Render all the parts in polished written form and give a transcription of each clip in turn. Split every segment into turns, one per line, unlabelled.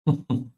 Ừm.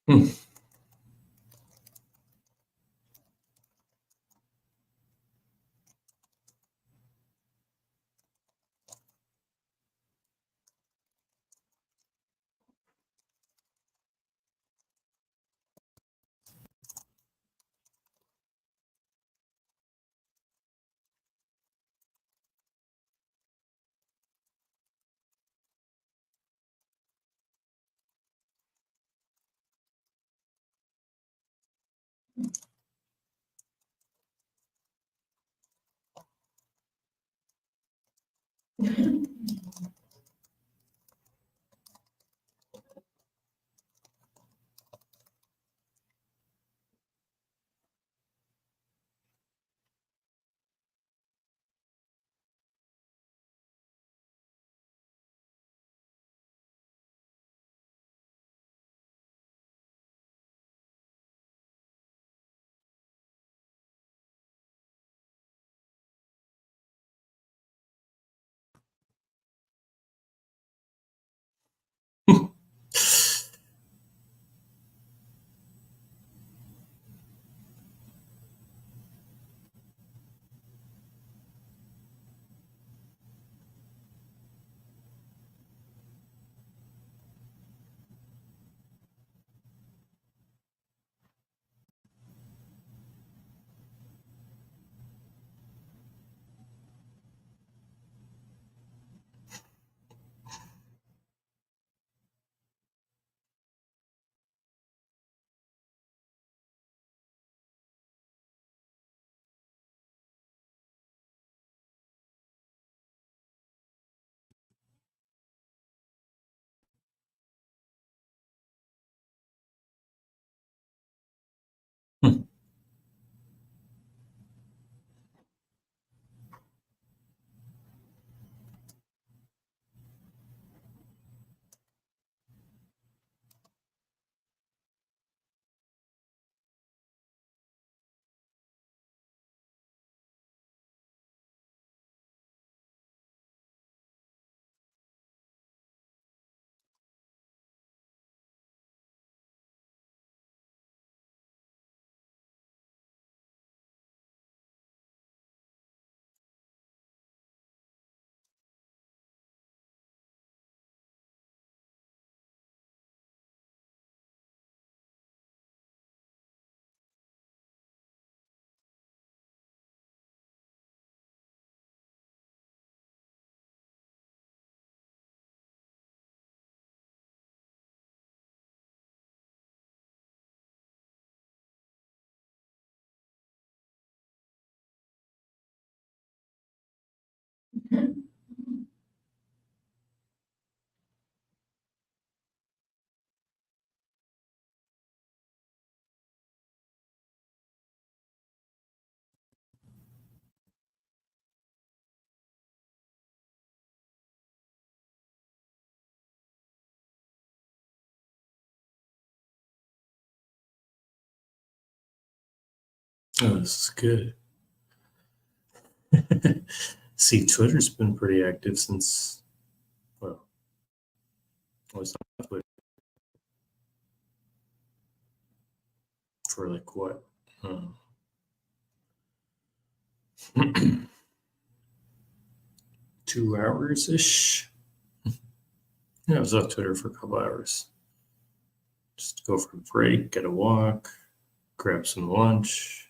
Ừm. Oh, this is good. See, Twitter's been pretty active since, well, I was on Twitter for like what? Um, 2 hours ish. Yeah, I was off Twitter for a couple hours. Just go for a break, get a walk, grab some lunch.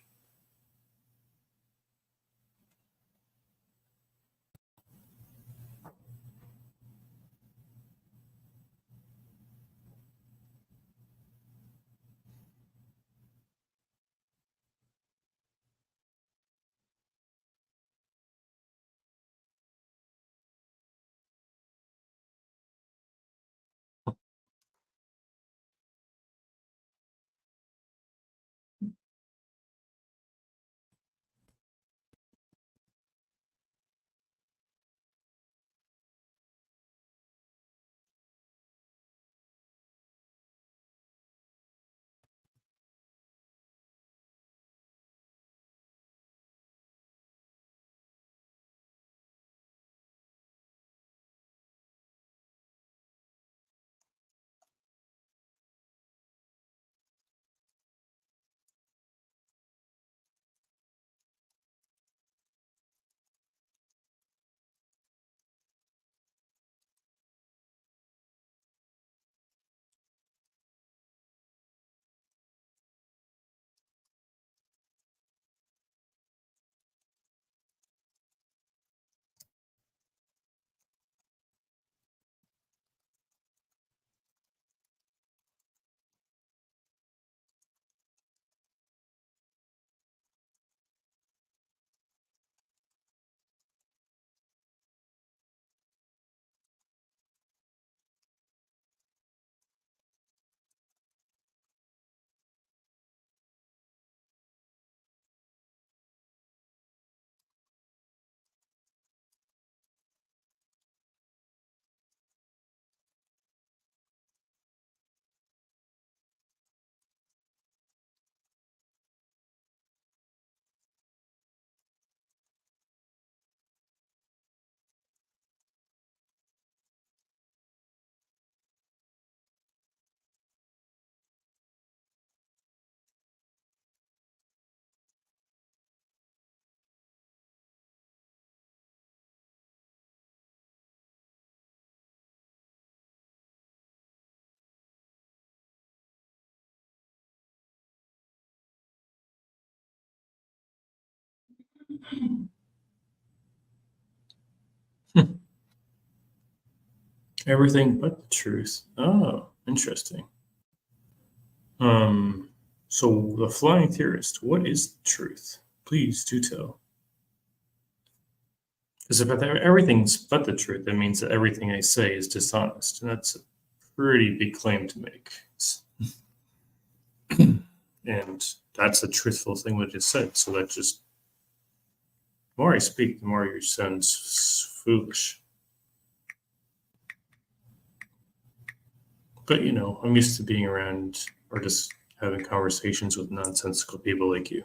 Everything but the truth. Oh, interesting. Um, so the flying theorist, what is the truth? Please do tell. Because if everything's but the truth, that means that everything I say is dishonest, and that's a pretty big claim to make. And that's a truthful thing what I just said. So that just the more I speak, the more you sound foolish. But I'm used to being around or just having conversations with nonsensical people like you.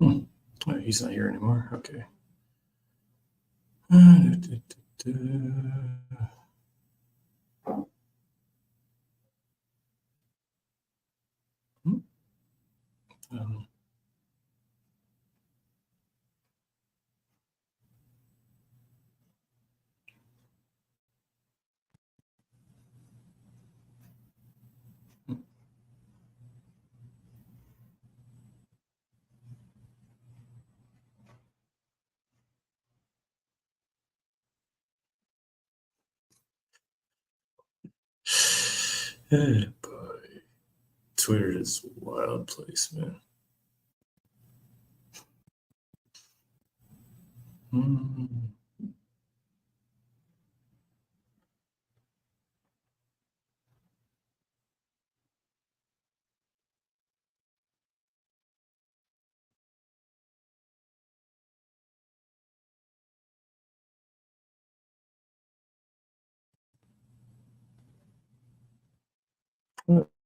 Oh, he's not here anymore. Okay. Um, boy. Twitter is a wild place, man. Mm.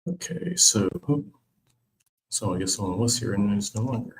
Okay, so I guess someone was here and is no longer.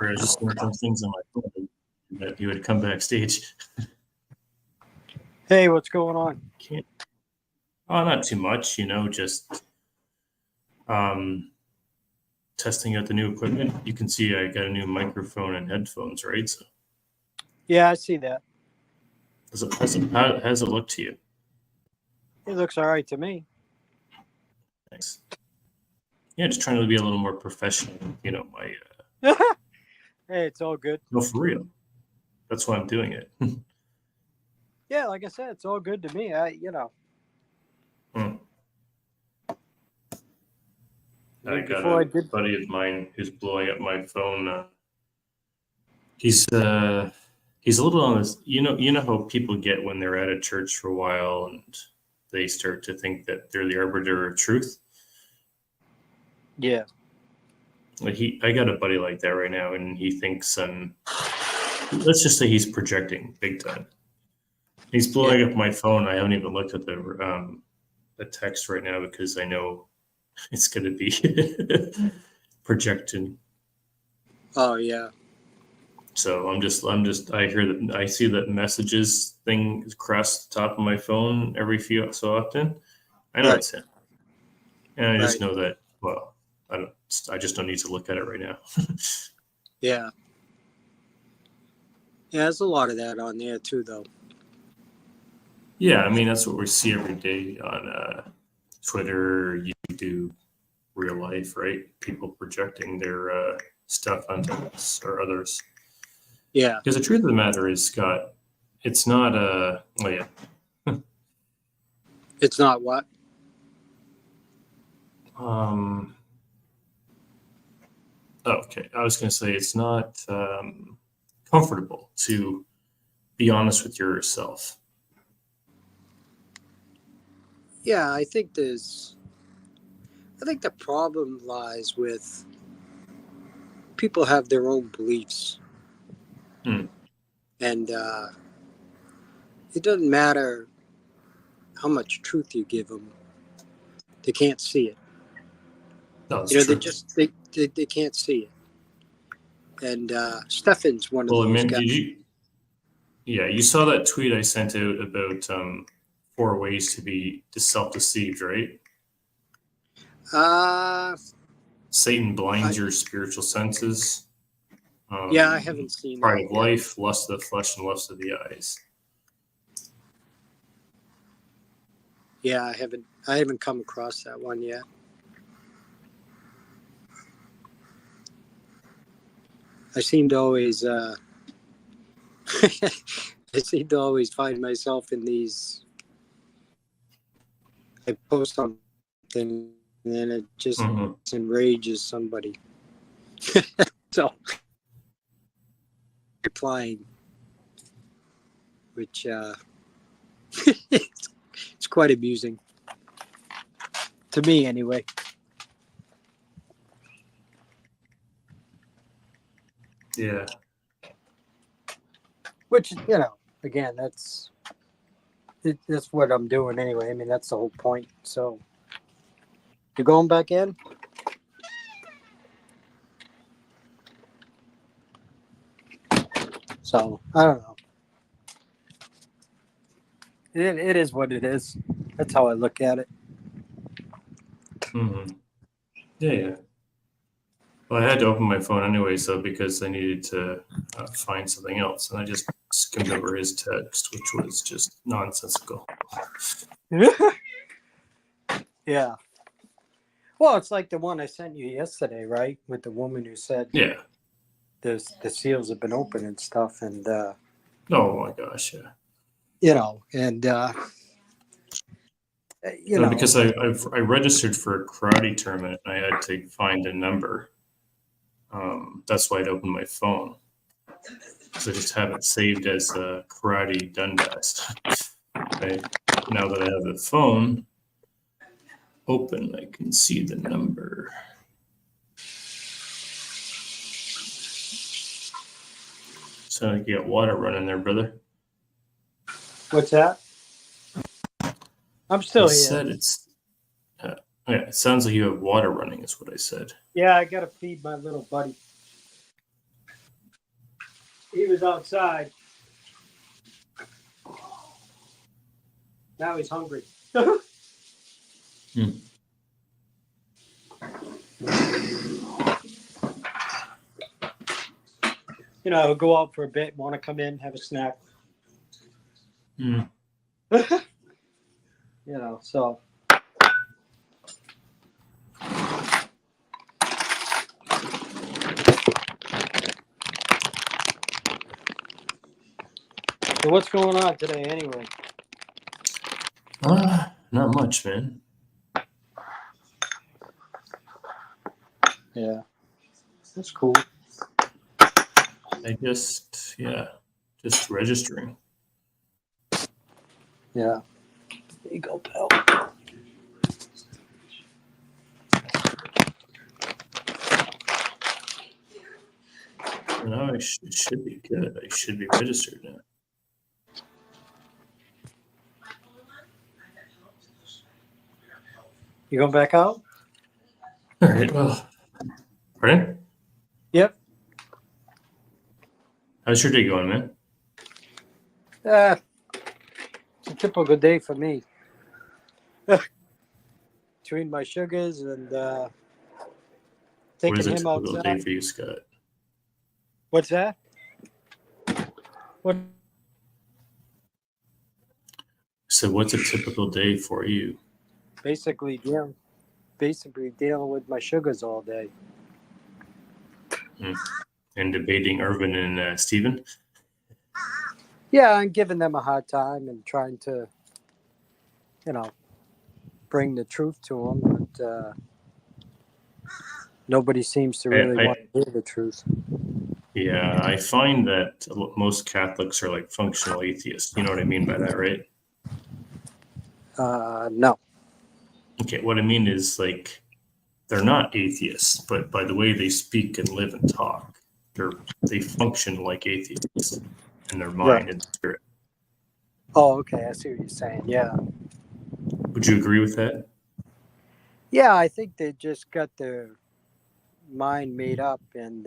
I was just doing some things on my phone that you would come backstage.
Hey, what's going on?
Can't. Oh, not too much, just testing out the new equipment. You can see I got a new microphone and headphones, right? So
Yeah, I see that.
how does it look to you?
It looks all right to me.
Thanks. Yeah, just trying to be a little more professional. My
Hey, it's all good.
no, for real. That's why I'm doing it.
Yeah, like I said, it's all good to me.
Hmm. I got
Before I
a
did,
buddy of mine who's blowing up my phone. He's a little on this. You know how people get when they're at a church for a while and they start to think that they're the arbiter of truth.
yeah,
Like I got a buddy like that right now, and he thinks let's just say he's projecting big time. He's blowing up my phone. I haven't even looked at the text right now because I know it's going to be projecting.
Oh yeah.
So I see that messages thing across the top of my phone every few so often. I know it's him, and I just know that. Well, I just don't need to look at it right now.
Yeah. Yeah, there's a lot of that on there too, though.
Yeah, I mean that's what we see every day on Twitter, YouTube, real life, right? People projecting their stuff onto us or others.
Yeah.
Because the truth of the matter is, Scott, it's not a. Oh yeah.
It's not what?
Okay, I was going to say it's not comfortable to be honest with yourself.
Yeah, I think the problem lies with people have their own beliefs.
Hmm.
And it doesn't matter how much truth you give them. They can't see it.
No, it's true.
They can't see it. And Stefan's one of those guys.
You saw that tweet I sent out about 4 ways to be self-deceived, right? Satan blinds your spiritual senses.
Yeah, I haven't seen
pride
that
of life, lust of the flesh, and lust of the eyes.
Yeah, I haven't come across that one yet. I seem to always find myself in these. I post something and then it just enrages somebody. So replying, which it's quite amusing to me anyway.
Yeah.
Which, again, that's what I'm doing anyway. I mean, that's the whole point. So, you going back in? So, I don't know. It is what it is. That's how I look at it.
Mm-hmm. Yeah. Well, I had to open my phone anyway, because I needed to find something else, and I just skimmed over his text, which was just nonsensical.
Yeah. Well, it's like the one I sent you yesterday, right? With the woman who said,
"Yeah,
the seals have been open and stuff," and
oh my gosh, yeah. Because I registered for a karate tournament, and I had to find a number. That's why I'd opened my phone. So I just have it saved as Karate Dundas. Right? Now that I have the phone open, I can see the number. Sound like you got water running there, brother.
What's that? I'm still here.
Said it's. Yeah, it sounds like you have water running, is what I said.
Yeah, I gotta feed my little buddy. he was outside. Now he's hungry. You know, he'll go out for a bit, want to come in, have a snack.
Mm.
You know, so. So what's going on today anyway?
Not much, man.
Yeah. That's cool.
I just registering.
Yeah. There you go, pal.
No, it should be good. I should be registered now.
You going back out?
All right. Well, pardon?
Yep.
How's your day going, man?
It's a typical day for me. Between my sugars and
What
taking
is a
him
typical day
outside.
for you, Scott?
What's that? What?
So, what's a typical day for you?
Basically dealing with my sugars all day.
And debating Irvin and Steven?
Yeah, I'm giving them a hard time and trying to, you know, bring the truth to them, but nobody seems to really want to hear the truth.
Yeah, I find that most Catholics are like functional atheists. You know what I mean by that, right?
No.
Okay, what I mean is like they're not atheists, but by the way they speak and live and talk, they function like atheists in their mind and spirit.
Oh, okay. I see what you're saying. Yeah.
Would you agree with that?
Yeah, I think they just got their mind made up and,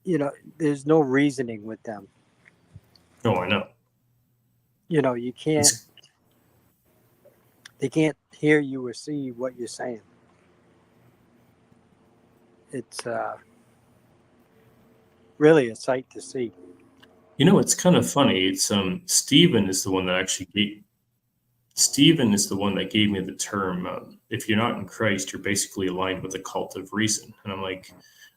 you know, there's no reasoning with them.
No, I know.
You know, you can't, they can't hear you or see what you're saying. It's really a sight to see.
You know, it's kind of funny. It's Stephen is the one that gave me the term. If you're not in Christ, you're basically aligned with the cult of reason. And I'm like,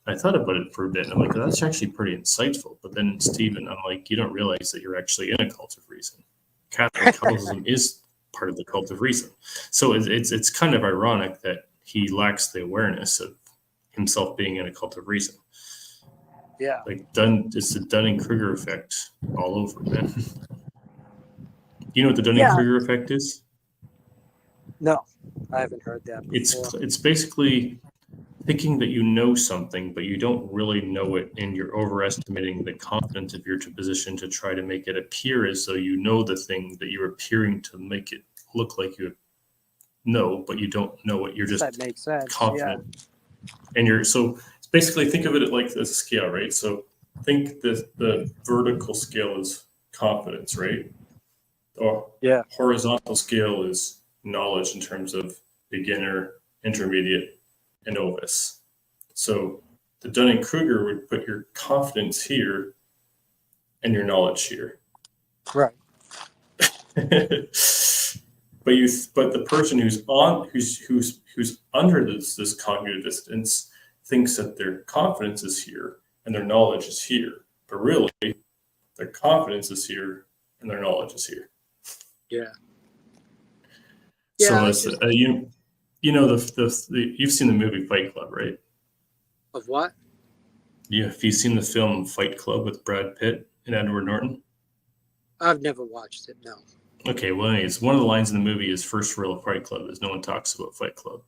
I thought about it for a bit, and I'm like, well, that's actually pretty insightful. But then Stephen, I'm like, you don't realize that you're actually in a cult of reason. Catholicism is part of the cult of reason. So it's kind of ironic that he lacks the awareness of himself being in a cult of reason.
Yeah.
Like it's the Dunning-Kruger effect all over, man. You know what the Dunning-Kruger effect is?
No, I haven't heard that before.
It's basically thinking that you know something, but you don't really know it, and you're overestimating the confidence of your position to try to make it appear as though you know the thing that you're appearing to make it look like you know, but you don't know it. You're just
that makes sense.
confident. Yeah. And so basically think of it like as a scale, right? So think the vertical scale is confidence, right? Or horizontal scale is knowledge in terms of beginner, intermediate, and novice. So the Dunning-Kruger would put your confidence here and your knowledge here.
Right.
But the person who's under this cognitive distance thinks that their confidence is here and their knowledge is here. But really, their confidence is here and their knowledge is here.
Yeah.
So as you know you've seen the movie Fight Club, right?
Of what?
Yeah, have you seen the film Fight Club with Brad Pitt and Edward Norton?
I've never watched it. No.
Okay, well, anyways, one of the lines in the movie is first rule of Fight Club is no one talks about Fight Club.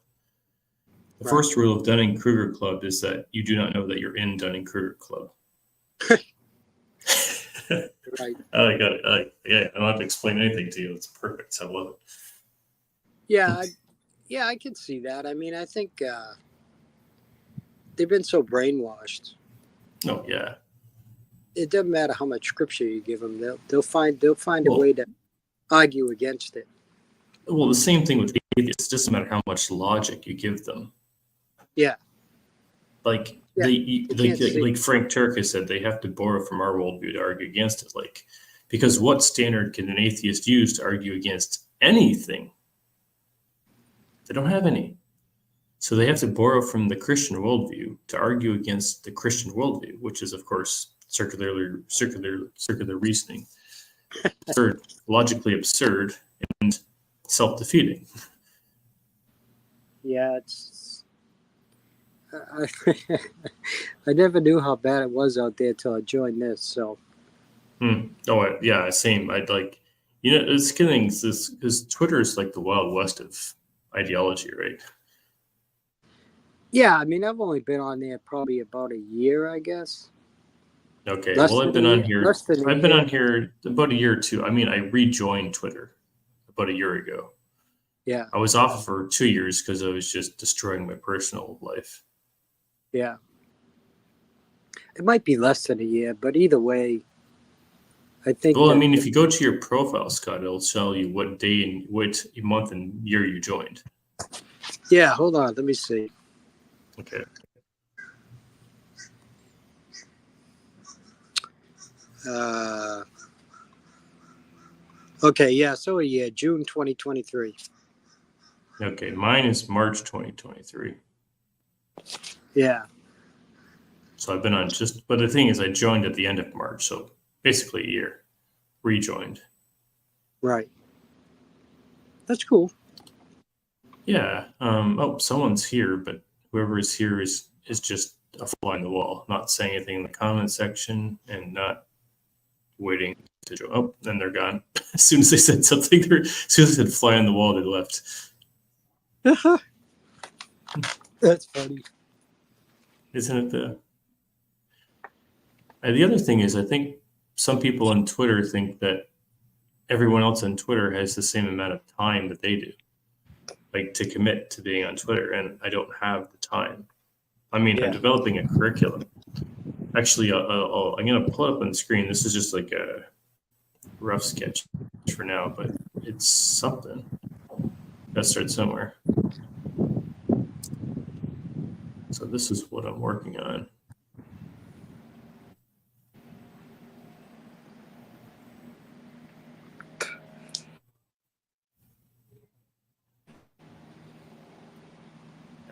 The first rule of Dunning-Kruger Club is that you do not know that you're in Dunning-Kruger Club.
Right.
I got it. I don't have to explain anything to you. It's perfect. I love it.
Yeah, I can see that. I mean, I think they've been so brainwashed.
Oh yeah.
It doesn't matter how much scripture you give them; they'll find a
Well,
way to argue against it.
well, the same thing with atheists. It doesn't matter how much logic you give them.
Yeah,
Like
yeah.
like Frank Turk has said, they have to borrow from our worldview to argue against it. Like, because what standard can an atheist use to argue against anything? They don't have any. So they have to borrow from the Christian worldview to argue against the Christian worldview, which is, of course, circular reasoning, absurd, logically absurd, and self-defeating.
Yeah, it's. I, I never knew how bad it was out there till I joined this. So.
Oh, yeah, same. I'd like, it's kidding because Twitter is like the Wild West of ideology, right?
Yeah, I mean, I've only been on there probably about a year, I guess.
Okay, well, I've been on here. I've been on here about a year or two. I mean, I rejoined Twitter about a year ago.
Yeah.
I was off for 2 years because I was just destroying my personal life.
Yeah. It might be less than a year, but either way, I think.
Well, I mean, if you go to your profile, Scott, it'll tell you what day and what month and year you joined.
Yeah, hold on. Let me see.
Okay.
Okay, yeah, so a year, June 2023.
Okay, mine is March 2023.
Yeah.
So I've been on but the thing is, I joined at the end of March, so basically a year. Rejoined.
Right. That's cool.
Yeah. Oh, someone's here, but whoever is here is just a fly on the wall, not saying anything in the comment section and not waiting to join. Oh, then they're gone. As soon as they said something, as soon as they said fly on the wall, they left.
That's funny.
Isn't it the other thing is, I think some people on Twitter think that everyone else on Twitter has the same amount of time that they do, like to commit to being on Twitter, and I don't have the time. I mean,
Yeah.
I'm developing a curriculum. Actually, I'm going to pull it up on the screen. This is just like a rough sketch for now, but it's something. Got to start somewhere. So this is what I'm working on.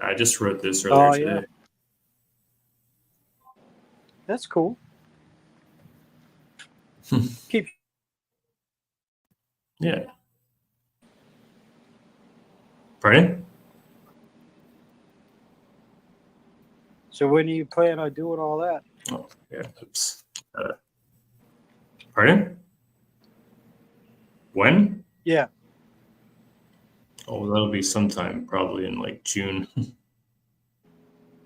I just wrote this earlier today.
Yeah. That's cool. Keep.
Yeah. Pardon?
So when do you plan on doing all that?
Oh, yeah. Oops. Pardon? When?
Yeah.
Oh, that'll be sometime probably in like June.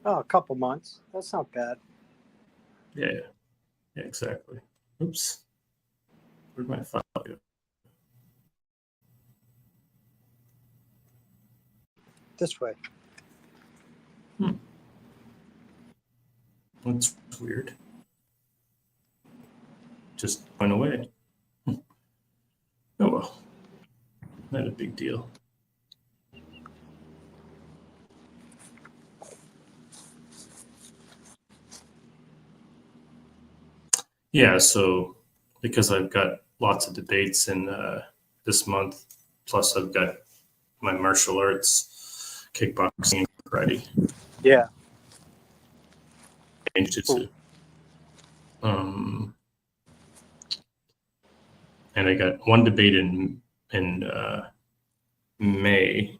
Oh, a couple months. That's not bad.
Yeah, exactly. Oops. Where'd my file go?
This way.
That's weird. Just went away. Oh well. Not a big deal. Yeah, so because I've got lots of debates in this month, plus I've got my martial arts, kickboxing, and karate.
Yeah.
And jiu-jitsu. And I got one debate in May,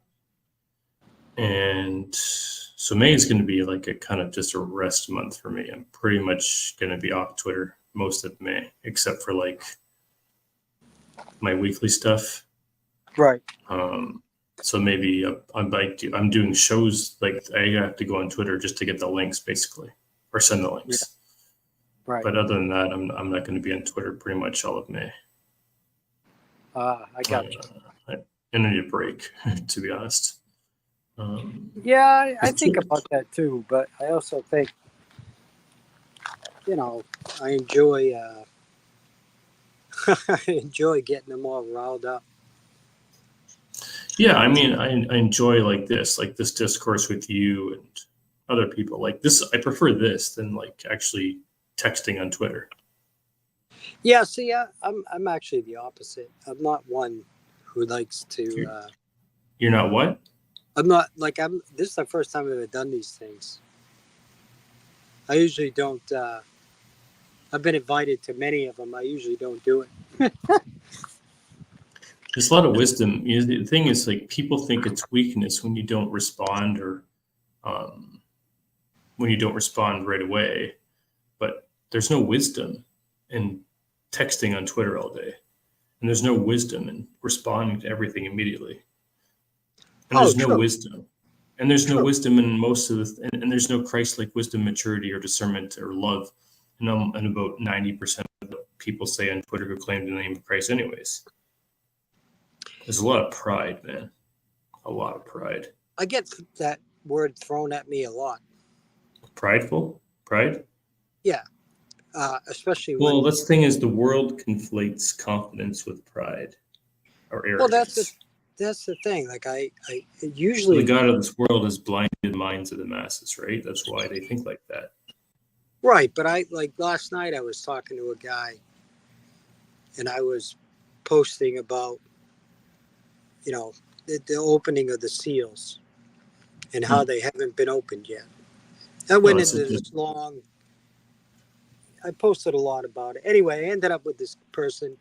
and so May is going to be like a kind of just a rest month for me. I'm pretty much going to be off Twitter most of May, except for like my weekly stuff.
Right.
So maybe I'm doing shows, like I have to go on Twitter just to get the links, basically, or send the links.
Yeah. Right.
But other than that, I'm not going to be on Twitter pretty much all of May.
I got you.
I need a break, to be honest.
Yeah, I think about that too, but I also think you know, I enjoy I enjoy getting them all riled up.
Yeah, I mean, I enjoy like this discourse with you and other people. Like this, I prefer this than like actually texting on Twitter.
Yeah, see, I'm actually the opposite. I'm not one who likes to.
You're not what?
I'm not like I'm. This is the first time I've ever done these things. I usually don't. I've been invited to many of them. I usually don't do it.
There's a lot of wisdom. You know, the thing is, like, people think it's weakness when you don't respond or when you don't respond right away. But there's no wisdom in texting on Twitter all day, and there's no wisdom in responding to everything immediately. And there's no wisdom. And there's no wisdom in most of the, and there's no Christ-like wisdom, maturity, or discernment or love. And about 90% of what people say on Twitter who claim the name of Christ, anyways. There's a lot of pride, man. A lot of pride.
I get that word thrown at me a lot.
Prideful? Pride?
Yeah. Especially
well, that's the thing is the world conflates confidence with pride or arrogance.
Well, that's the thing. Like I usually
the God of this world has blinded the minds of the masses, right? That's why they think like that.
Right, but I like last night I was talking to a guy and I was posting about, you know, the opening of the seals and how they haven't been opened yet. I went into this long. I posted a lot about it. Anyway, I ended up with this person.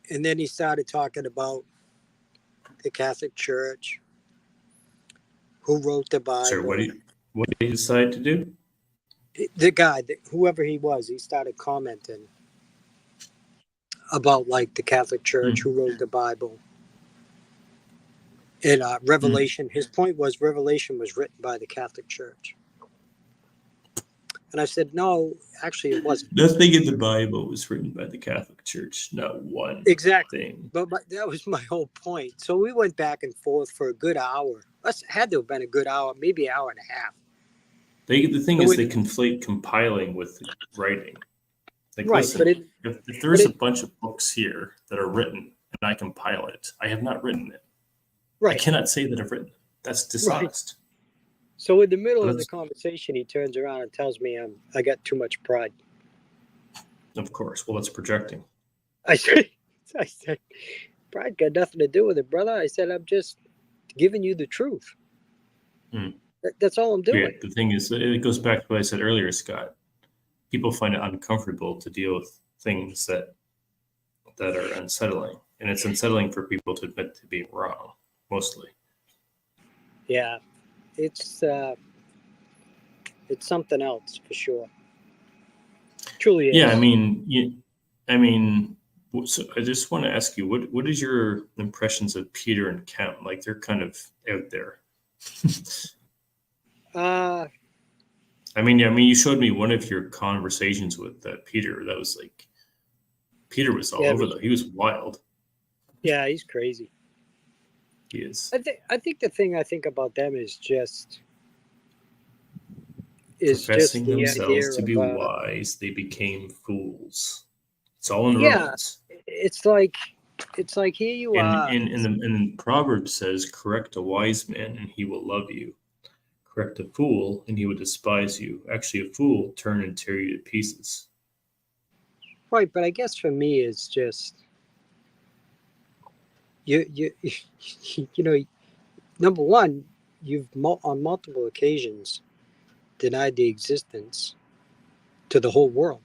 And then he started talking about the Catholic Church, who wrote the Bible.
Sir, what did he decide to do?
The guy, whoever he was, he started commenting about like the Catholic Church, who wrote the Bible. And Revelation, his point was Revelation was written by the Catholic Church. And I said, no, actually it wasn't.
Nothing in the Bible was written by the Catholic Church. Not one thing.
But that was my whole point. So we went back and forth for a good hour. That had to have been a good hour, maybe an hour and a half.
The thing is they conflate compiling with writing. Like,
right,
listen, if there's a bunch of books here that are written and I compile it, I have not written it.
Right.
I cannot say that I've written it. That's dishonest.
Right. So in the middle of the conversation, he turns around and tells me I got too much pride.
Of course. Well, that's projecting.
I said, pride got nothing to do with it, brother. I said, I'm just giving you the truth. That's all I'm doing.
Yeah, the thing is, it goes back to what I said earlier, Scott. People find it uncomfortable to deal with things that are unsettling. And it's unsettling for people to admit to being wrong, mostly.
Yeah. It's something else for sure. Truly is.
Yeah, so I just want to ask you, what is your impressions of Peter and Kemp? Like, they're kind of out there. You showed me one of your conversations with Peter. That was like, Peter was all over though. He was wild.
Yeah, he's crazy.
He is.
I think the thing I think about them is
professing themselves to be
of,
wise, they became fools. It's all in the words.
It's like here you are.
And Proverbs says, correct a wise man and he will love you. Correct a fool and he will despise you. Actually, a fool turn and tear you to pieces.
Right, but I guess for me it's just you know, number one, you've on multiple occasions denied the existence to the whole world.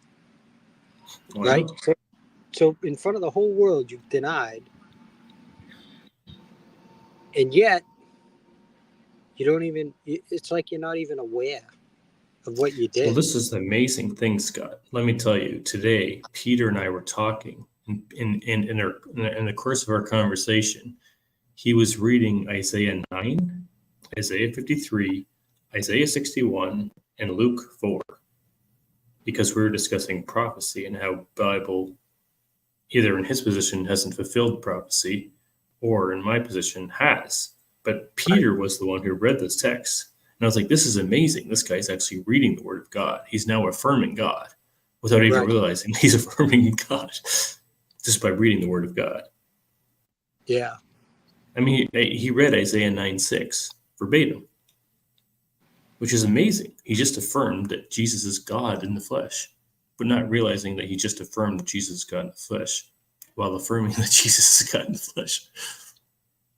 Wow. Right? So in front of the whole world, you've denied. And yet, you don't even, it's like you're not even aware of what you did.
Well, this is the amazing thing, Scott. Let me tell you, today, Peter and I were talking. In the course of our conversation, he was reading Isaiah 9, Isaiah 53, Isaiah 61, and Luke 4, because we were discussing prophecy and how Bible, either in his position, hasn't fulfilled prophecy, or in my position, has. But Peter was the one who read this text, I was like, this is amazing. This guy's actually reading the Word of God. He's now affirming God without even
Right.
realizing he's affirming God just by reading the Word of God.
Yeah.
I mean, he read Isaiah 9:6 verbatim, which is amazing. He just affirmed that Jesus is God in the flesh, but not realizing that he just affirmed that Jesus is God in the flesh while affirming that Jesus is God in the flesh.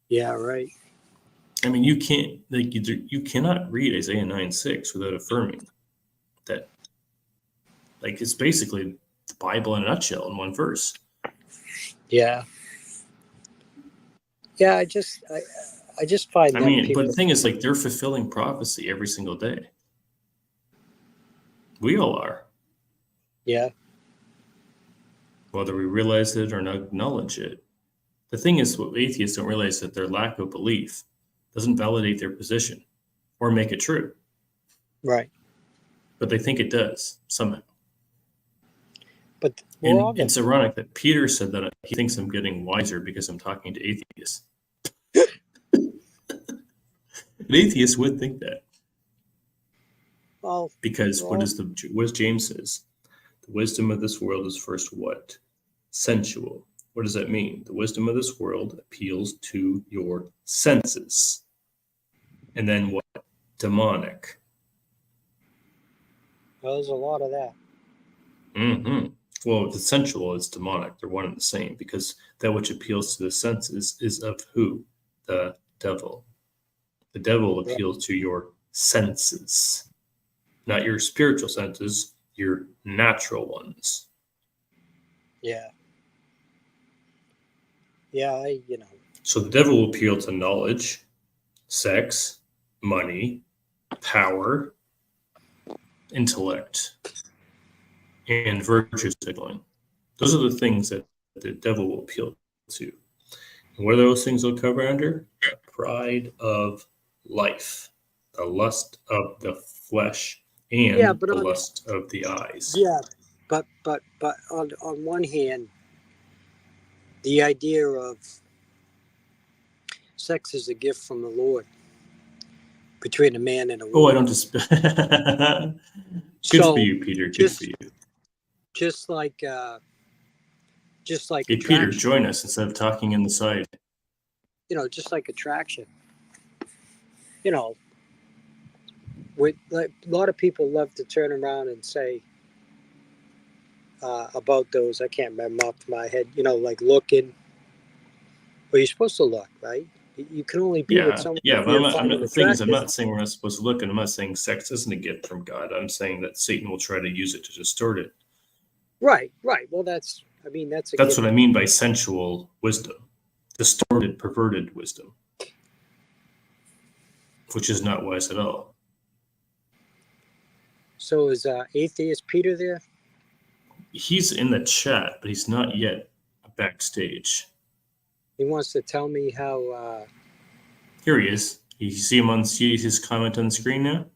Yeah. Right.
I mean, you can't, like, you cannot read Isaiah 9:6 without affirming that. Like, it's basically the Bible in a nutshell in one verse.
Yeah. Yeah. I just find
I
that
mean,
people.
but the thing is, like, they're fulfilling prophecy every single day. We all are,
Yeah.
whether we realize it or not acknowledge it. The thing is, what atheists don't realize that their lack of belief doesn't validate their position or make it true,
Right.
but they think it does somehow.
But we're all
And
gonna.
it's ironic that Peter said that he thinks I'm getting wiser because I'm talking to atheists. An atheist would think that,
Well,
because
we're all,
what does James says? The wisdom of this world is first what? Sensual. What does that mean? The wisdom of this world appeals to your senses. And then what? Demonic.
well, there's a lot of that.
Mm-hmm. Well, the sensual is demonic. They're one and the same, because that which appeals to the senses is of who? The devil. The devil
Right.
appeals to your senses, not your spiritual senses, your natural ones.
Yeah. Yeah.
So the devil will appeal to knowledge, sex, money, power, intellect, and virtue signaling. Those are the things that the devil will appeal to. And what are those things will cover under? The pride of life, the lust of the flesh, and
Yeah. But
the lust of the eyes.
but on one hand, the idea of sex is a gift from the Lord between a man and a woman.
Oh, I don't just. Good
So
for you, Peter. Good
just
for you.
just like
Hey, Peter,
attraction,
join us instead of talking in the side.
just like attraction. You know, with like a lot of people love to turn around and say about those. I can't remember off my head. Like looking. Well, you're supposed to look, right? You can only be with someone
Yeah,
if
but
you're
I'm
finding
not, the thing is, I'm
attractive.
not saying we're not supposed to look, and I'm not saying sex isn't a gift from God. I'm saying that Satan will try to use it to distort it.
Right. Well, that's a
That's
gift.
what I mean by sensual wisdom, distorted, perverted wisdom, which is not wise at all.
So is atheist Peter there?
He's in the chat, but he's not yet backstage.
He wants to tell me how.
Here he is. You see his comment on the screen now?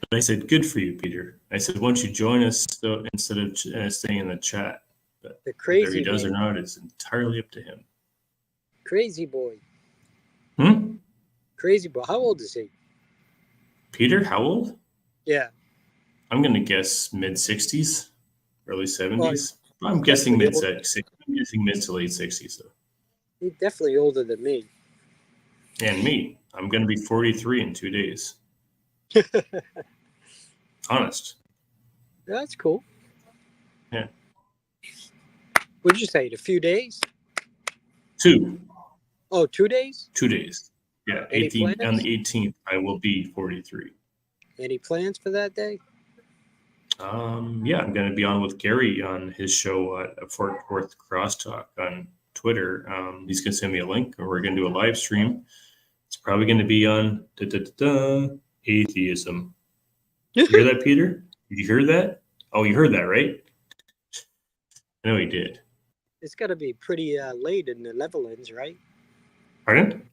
But I said, good for you, Peter. I said, why don't you join us instead of staying in the chat? But
The
whether he
crazy
does
man.
or not, it's entirely up to him.
Crazy boy.
Hmm?
Crazy boy. How old is he?
Peter, how old?
Yeah.
I'm going to guess mid-60s, early 70s.
Well,
I'm guessing mid
definitely
to late 60s, though.
he's definitely older than me.
And me, I'm going to be 43 in 2 days. Honest.
That's cool.
Yeah.
What'd you say? A few days?
2.
Oh, 2 days?
2 days. Yeah,
Any
18
plans?
on the 18th, I will be 43.
Any plans for that day?
Yeah, I'm going to be on with Gary on his show at Fort Worth Crosstalk on Twitter. He's going to send me a link, or we're going to do a live stream. It's probably going to be on atheism. You hear that, Peter? Did you hear that? Oh, you heard that, right? I know he did.
It's got to be pretty late in the Netherlands, right?
Pardon?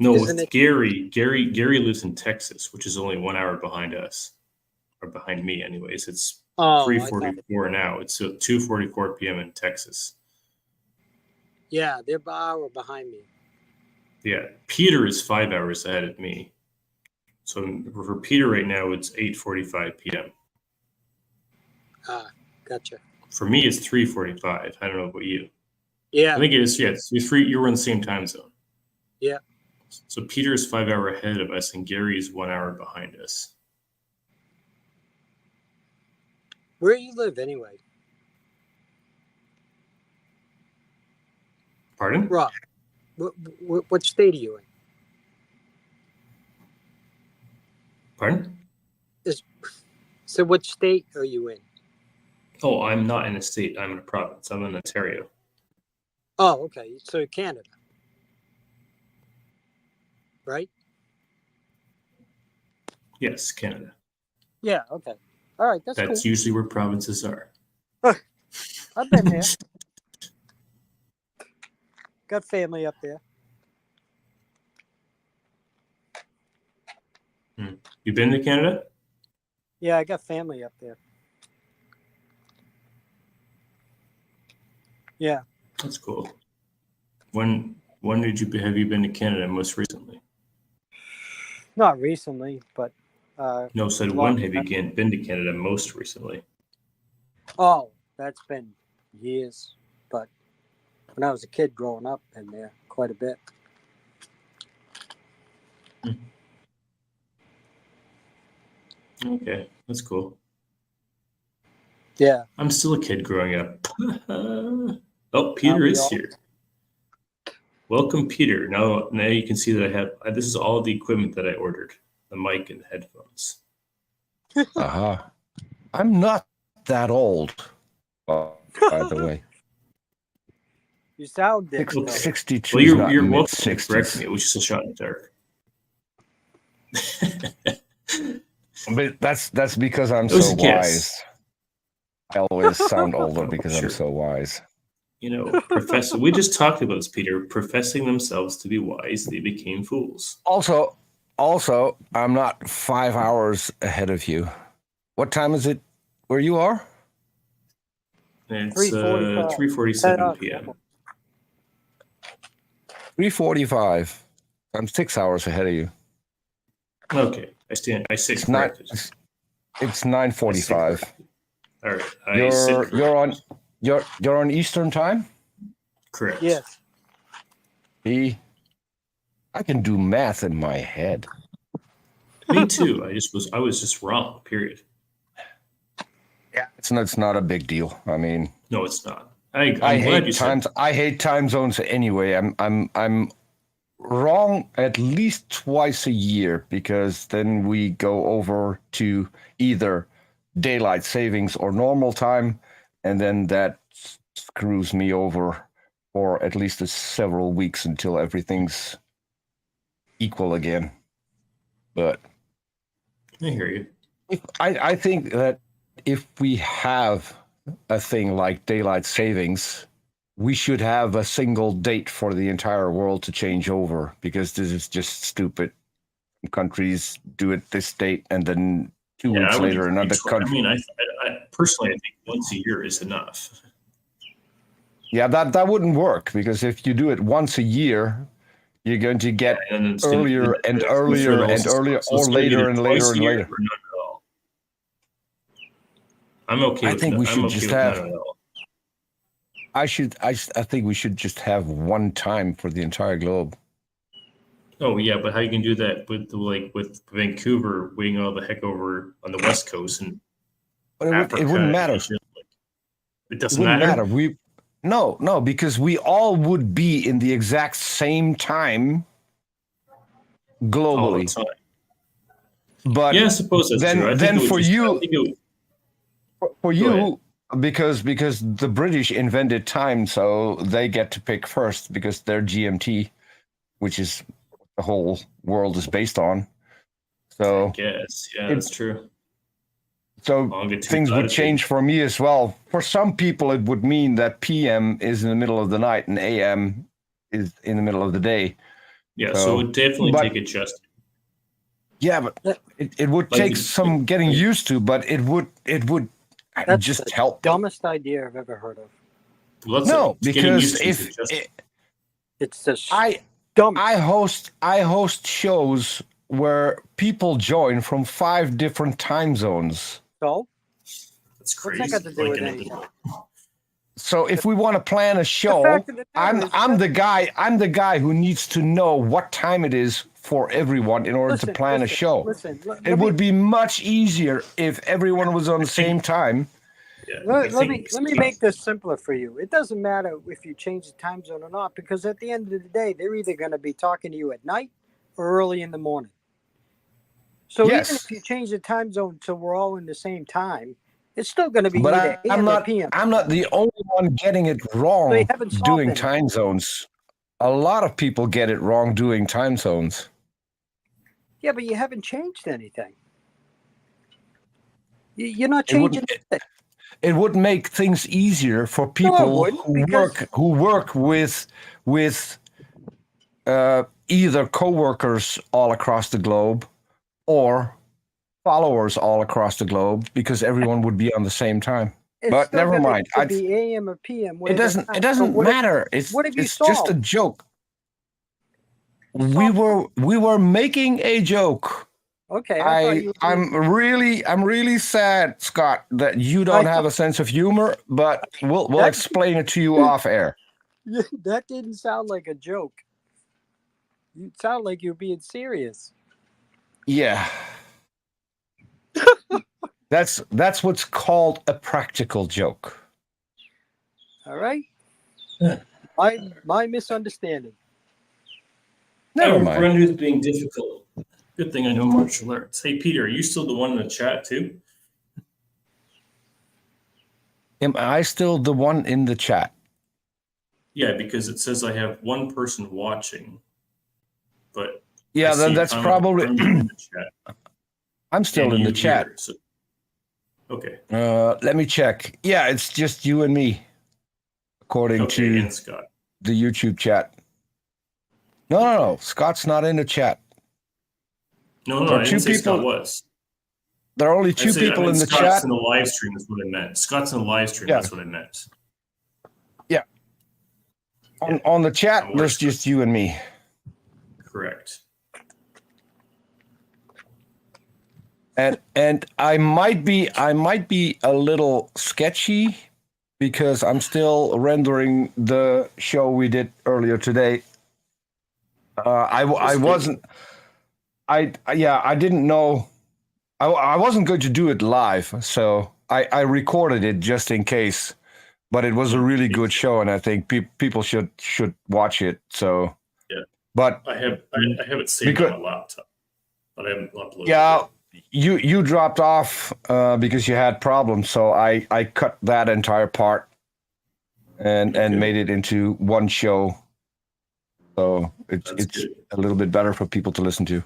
No,
Isn't
with
it?
Gary lives in Texas, which is only 1 hour behind us, or behind me, anyways. It's
Oh,
3:44 now. It's 2:44 p.m. in Texas.
Yeah, they're an hour behind me.
Yeah, Peter is 5 hours ahead of me. So for Peter right now, it's 8:45 p.m.
Ah, gotcha.
For me, it's 3:45. I don't know about you.
Yeah,
I think it is. Yeah, it's three. You were in the same time zone.
yeah.
So Peter is 5 hours ahead of us, and Gary is 1 hour behind us.
Where you live anyway?
Pardon?
Rob, what state are you in?
Pardon?
So what state are you in?
Oh, I'm not in a state. I'm in a province. I'm in Ontario.
Oh, okay. So Canada, right?
Yes, Canada.
Yeah. Okay. All right. That's
That's
cool.
usually where provinces are.
I've been there. Got family up there.
You been to Canada?
Yeah, I got family up there. Yeah.
That's cool. When have you been to Canada most recently?
Not recently, but
No, said when have you been to Canada most recently?
oh, that's been years. But when I was a kid growing up, been there quite a bit.
Okay, that's cool.
Yeah.
I'm still a kid growing up. Oh, Peter is here. Welcome, Peter. Now you can see that I have. This is all the equipment that I ordered: the mic and the headphones.
Uh-huh. I'm not that old, by the way.
You sound different.
62
Well,
is not
you're welcome to
mid-60s.
correct me. It was just a shot in the dark.
But that's because I'm
It was
so
a guess.
wise. I always sound older because
Sure.
I'm so wise.
You know, we just talked about this, Peter. Professing themselves to be wise, they became fools.
Also, I'm not 5 hours ahead of you. What time is it where you are?
It's
3:45.
3:47 p.m.
3:45. I'm 6 hours ahead of you.
Okay, I say
It's not.
corrected.
It's 9:45.
All right, I sit corrected.
You're on Eastern time?
Correct.
Yes.
See, I can do math in my head.
Me too. I was just wrong. Period.
Yeah, it's not a big deal. I mean,
No, it's not. I'm
I
glad you
hate
said
times. I hate time zones anyway. I'm wrong at least twice a year because then we go over to either daylight savings or normal time, and then that screws me over for at least several weeks until everything's equal again. But
I hear you.
I think that if we have a thing like daylight savings, we should have a single date for the entire world to change over, because this is just stupid. Countries do it this date, and then 2 weeks later another country.
I mean, I personally, I think once a year is enough.
Yeah, that wouldn't work, because if you do it once a year, you're going to get earlier and earlier and earlier, or later and later and later.
Or not at all. I'm okay.
I think we should just have.
None at all.
I think we should just have one time for the entire globe.
Oh yeah, but how you can do that with Vancouver waiting all the heck over on the West Coast and
But
Africa,
it wouldn't matter.
Asia, it
It
doesn't
wouldn't
matter.
matter. No, because we all would be in the exact same time
All the
globally.
time.
But
Yeah, I suppose that's
then-
true. I think
then
it would
for
just-
you-
I think it would-
for
Go
you, because the British invented time, so they get to pick first because they're GMT, which is the whole world is based on.
I
So
guess, yeah, that's true. Longitude,
things would
latitude.
change for me as well. For some people, it would mean that PM is in the middle of the night and AM is in the middle of the day.
Yeah,
So,
so it would definitely
but-
take adjusting.
Yeah, but it would
Like
take
the-
some getting used to, but it would
That's
just
the
help.
dumbest idea I've ever heard of.
Lots
No,
of getting
because
used to
if
adjusting.
It's the
I
dumbest.
I host shows where people join from 5 different time zones.
So
That's
what's
crazy.
that got to do with
in a
anything?
So if we want to plan a show,
fact of the matter is
I'm
that-
the guy who needs to know what time it is for everyone in order to plan a show.
Listen,
It would be much easier if everyone was on the same time.
Yeah,
let me make this simpler for you. It doesn't matter if you change the time zone or not, because at the end of the day, they're either going to be talking to you at night or early in the morning. So
Yes.
even if you change the time zone so we're all in the same time, it's still going to be
But
either AM or PM.
I'm not the only one getting it
So
wrong
you haven't solved
doing
anything.
time zones. A lot of people get it wrong doing time zones.
Yeah, but you haven't changed anything. You're not
It wouldn't-
changing anything.
It would make things easier for people
wouldn't, because-
who work with either coworkers all across the globe or followers all across the globe, because everyone would be on the same time.
It's
But
still
never
gonna
mind.
either be AM or PM.
It doesn't matter. It's
what have you
it's just a
solved?
joke. We were making a joke.
Okay, I thought you were
I'm really sad, Scott, that you don't have a sense of humor, but we'll
That's-
explain it to you off air.
that didn't sound like a joke. You sound like you're being serious.
Yeah. That's what's called a practical joke.
All right.
Yeah.
My misunderstanding.
I have
Never
a
mind.
friend who's being difficult. Good thing I know martial arts. Hey, Peter, are you still the one in the chat too?
Am I still the one in the chat?
Yeah, because it says I have one person watching, but
Yeah,
I
then
see
that's
I'm
probably.
in the chat.
I'm still
and
in the
you
chat.
here, so- okay.
Let me check. Yeah, it's just you and me, according
Okay,
to
and Scott.
the YouTube chat. No. Scott's not in the chat.
No,
There are
I
two
didn't say Scott
people-
was.
There are only
I
two
said,
people in the
Scott's
chat.
in the live stream is what I meant. Scott's in the live stream.
Yeah.
That's what I meant.
On the chat,
I'm
there's
worse.
just you and me.
Correct.
And I might be a little sketchy because I'm still rendering the show we did earlier today. I didn't know. I wasn't going to do it live, so I recorded it just in case. But it was a really good show, and I think people should watch it. So
Yeah.
But
I have it saved
Because-
on my laptop, but I haven't uploaded
yeah,
it.
you dropped off because you had problems, so I cut that entire part and
Okay.
made it into one show. So it's
That's good.
a little bit better for people to listen to.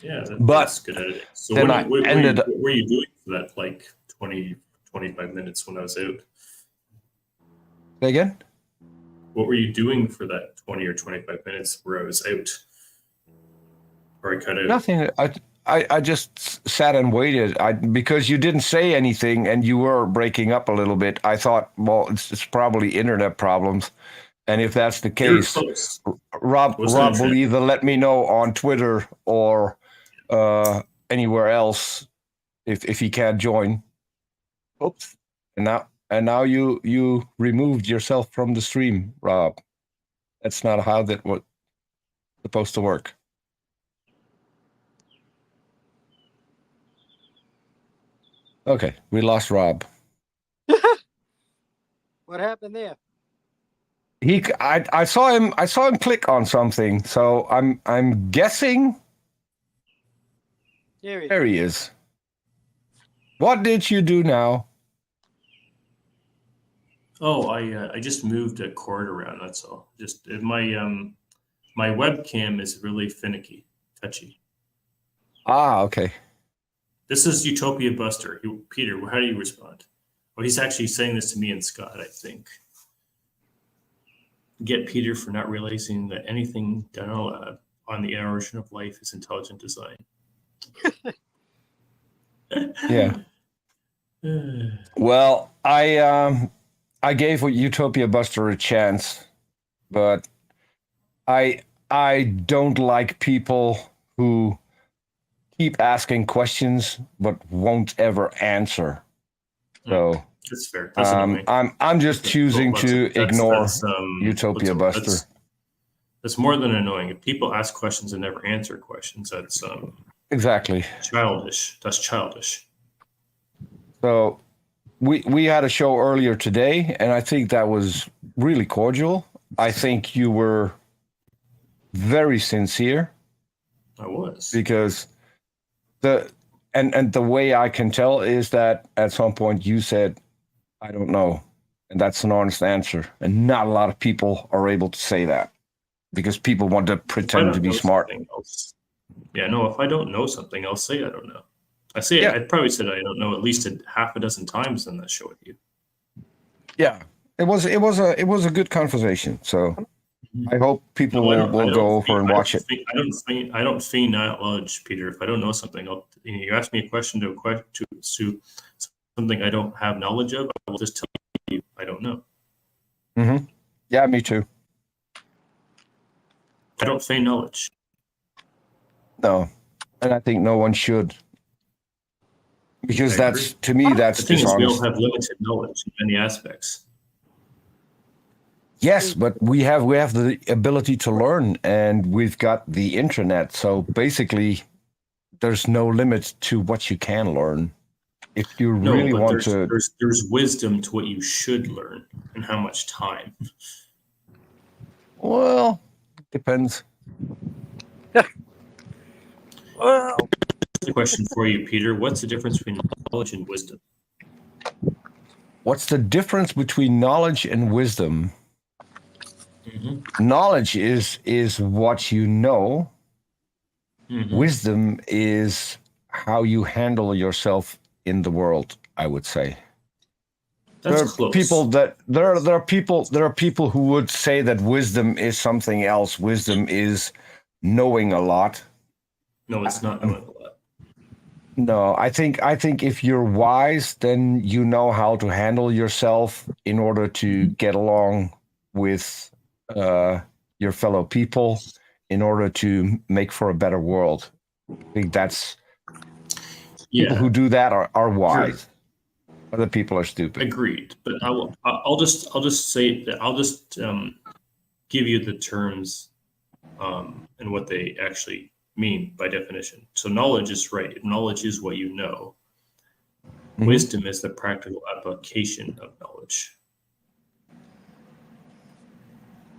Yeah,
But
that's good editing. So
then
what,
I
what
ended-
were you doing for that like 20, 25 minutes when I was out?
Say again?
What were you doing for that 20 or 25 minutes where I was out? Or I cut out?
Nothing. I just sat and waited. Because you didn't say anything and you were breaking up a little bit. I thought, well, it's probably internet problems. And if that's the
You were
case,
close.
Rob
What's that
will
trend?
either let me know on Twitter or anywhere else if he can't join. Oops. And now you removed yourself from the stream, Rob. That's not how that was supposed to work. Okay, we lost Rob.
What happened there?
I saw him click on something, so I'm guessing
Here
there he is. What did you do now?
Oh, I just moved a cord around. That's all. Just my my webcam is really finicky, touchy.
Ah, okay.
This is Utopia Buster. Peter, how do you respond? Oh, he's actually saying this to me and Scott, I think. Get Peter for not realizing that anything done in a lab on the origin of life is intelligent design.
Yeah. Well, I gave Utopia Buster a chance, but I don't like people who keep asking questions but won't ever answer. So
That's fair. That's annoying.
I'm just choosing to ignore Utopia Buster.
That's more than annoying. If people ask questions and never answer questions, that's
Exactly.
childish. That's childish.
So we had a show earlier today, and I think that was really cordial. I think you were very sincere.
I was.
Because the way I can tell is that at some point you said, I don't know. And that's an honest answer. And not a lot of people are able to say that because people want to pretend to be smart.
Yeah, no, if I don't know something, I'll say I don't know. I'd probably said I don't know at least half a dozen times in that show with you.
Yeah. It was a good conversation. So I hope people will go over and watch it.
I don't feign knowledge, Peter. If I don't know something, you ask me a question to something I don't have knowledge of, I will just tell you I don't know.
Mm-hmm. Yeah, me too.
I don't feign knowledge.
No, and I think no one should, because that's to me that's
the thing
dishonest.
is we all have limited knowledge in many aspects.
Yes, but we have the ability to learn, and we've got the internet. So basically, there's no limit to what you can learn. If you really want to,
there's wisdom to what you should learn, and how much time.
Well, depends.
Well,
The question for you, Peter: what's the difference between knowledge and wisdom?
What's the difference between knowledge and wisdom?
Mm-hmm.
Knowledge is what you know. Mm-hmm. Wisdom is how you handle yourself in the world, I would say.
That's
there are people who would say that wisdom is something else. Wisdom is knowing a lot.
No, it's not knowing a lot.
No, I think if you're wise, then you know how to handle yourself in order to get along with your fellow people, in order to make for a better world. I think that's people who do that are wise. Sure. Other people are stupid.
Agreed, but I'll just say that I'll just give you the terms and what they actually mean by definition. So knowledge is right. Knowledge is what you know. Mm-hmm. Wisdom is the practical application of knowledge.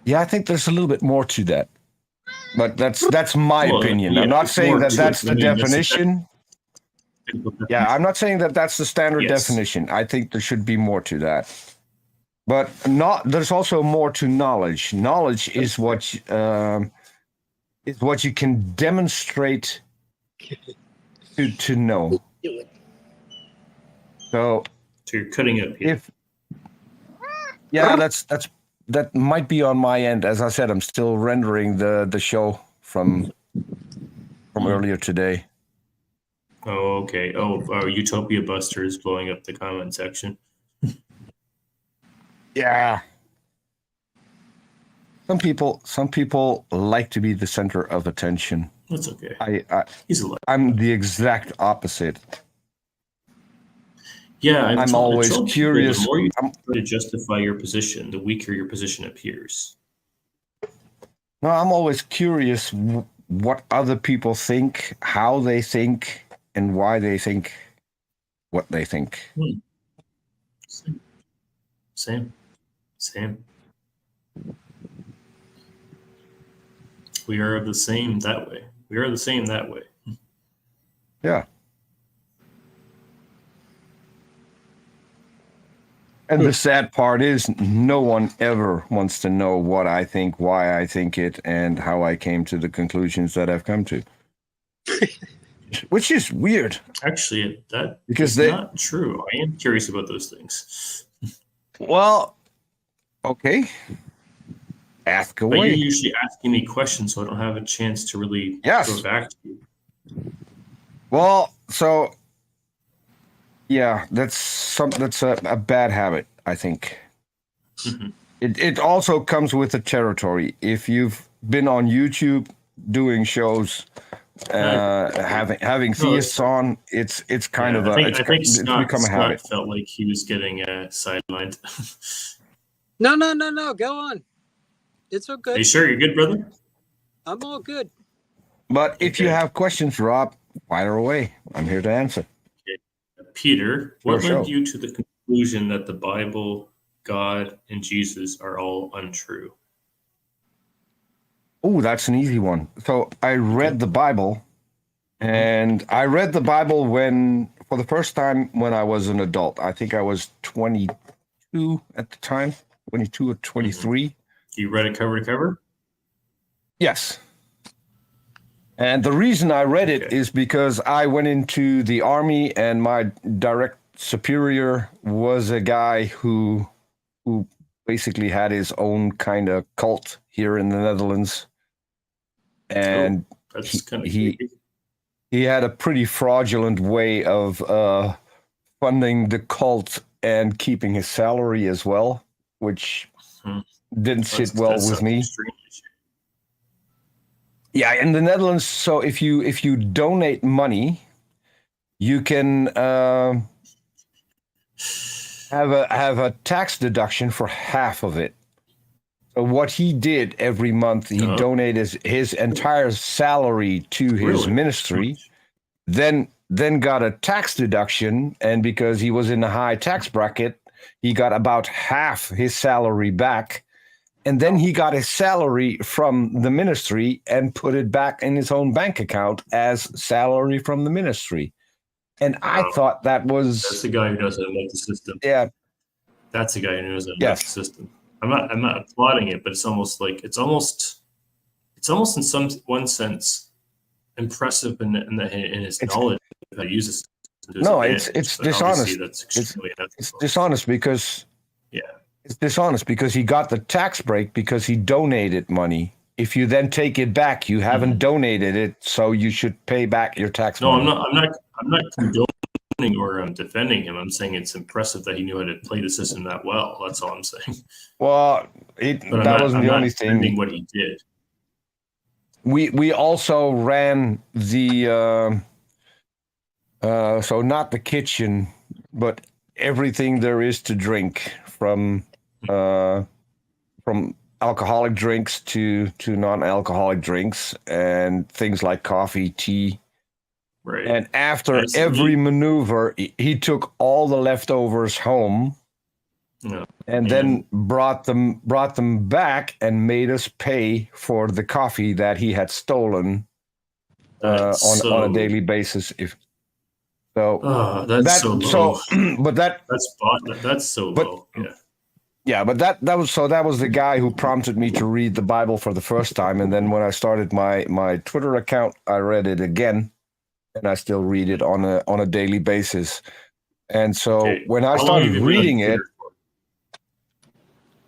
Yeah, I think there's a little bit more to that, but that's my opinion. Yeah, I'm not saying that that's the definition. Yeah, I'm not saying that that's the standard definition. I think there should be more to that. But there's also more to knowledge. Knowledge is what you can demonstrate to know. So
you're cutting it.
That might be on my end. As I said, I'm still rendering the show from earlier today.
Oh, okay. Utopia Buster is blowing up the comment section.
Yeah. Some people like to be the center of attention.
That's okay.
I'm the exact opposite.
Yeah,
I'm always curious.
The more you try to justify your position, the weaker your position appears.
No, I'm always curious what other people think, how they think, and why they think what they think.
Same. We are the same that way.
Yeah. And the sad part is no one ever wants to know what I think, why I think it, and how I came to the conclusions that I've come to. Which is weird.
Actually, that's not true. I am curious about those things.
Well, okay. Ask away.
But you're usually asking me questions, so I don't have a chance to really go back to you.
Well, so yeah, that's a bad habit, I think. Mm-hmm. It also comes with the territory. If you've been on YouTube doing shows, having theists on. It's kind of
I think
it's
Scott,
become a habit.
felt like he was getting sidelined.
No, go on. It's all
Are
good.
you sure you're good, brother?
I'm all good.
But if you
Okay.
have questions, Rob, fire away. I'm here to answer.
Peter, what
Sure.
led you to the conclusion that the Bible, God, and Jesus are all untrue?
Oh, that's an easy one. So I read the Bible, and I read the Bible for the first time when I was an adult. I think I was 22 at the time, 22 or 23.
You read it cover to cover?
Yes. And the reason I read it is because I went into the army, and my direct superior was a guy who basically had his own kind of cult here in the Netherlands. And
That's kind of
he had a pretty fraudulent way of funding the cult and keeping his salary as well, which didn't sit well with me. Yeah, in the Netherlands, so if you donate money, you can have a tax deduction for half of it. So what he did every month, he donated his entire salary to his ministry, then got a tax deduction, and because he was in the high tax bracket, he got about half his salary back. And then he got his salary from the ministry and put it back in his own bank account as salary from the ministry. And I thought that's
the guy who knows how to make the system.
Yeah.
That's the guy who knows how to make the system. I'm not applauding it, but it's almost in one sense impressive in his knowledge of how to use this.
No, it's dishonest. It's dishonest because it's dishonest because he got the tax break because he donated money. If you then take it back, you haven't donated it, so you should pay back your tax money.
No, I'm not condoning or defending him. I'm saying it's impressive that he knew how to play the system that well. That's all I'm saying.
Well, that wasn't the only thing.
What he did.
We also ran the so not the kitchen, but everything there is to drink from alcoholic drinks to non-alcoholic drinks and things like coffee, tea.
Right.
And after every maneuver, he took all the leftovers home, and then brought them back and made us pay for the coffee that he had stolen on a daily basis. That's so low. That's so low. Yeah. Yeah, but that was the guy who prompted me to read the Bible for the first time, and then when I started my Twitter account, I read it again, and I still read it on a daily basis. And so when I started reading it,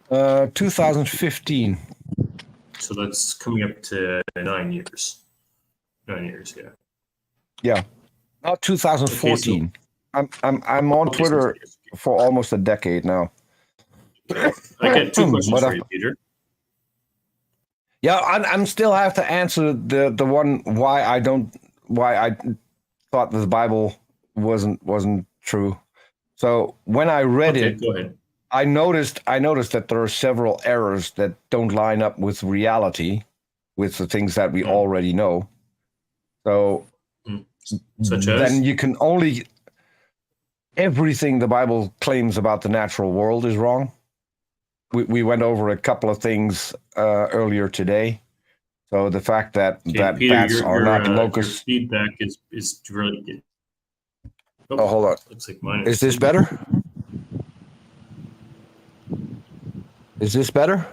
2015.
So that's coming up to 9 years. 9 years, yeah.
Yeah, not 2014. I'm on Twitter for almost a decade now.
I get two questions for you, Peter.
Yeah, I'm still have to answer the one why I thought that the Bible wasn't true. So when I read it,
go ahead.
I noticed that there are several errors that don't line up with reality, with the things that we already know. So
such as
then you can only everything the Bible claims about the natural world is wrong. We went over a couple of things earlier today. So the fact that
Peter,
bats are not locusts.
Your feedback is really good.
Oh, hold on.
Looks like mine
is this better? Is this better?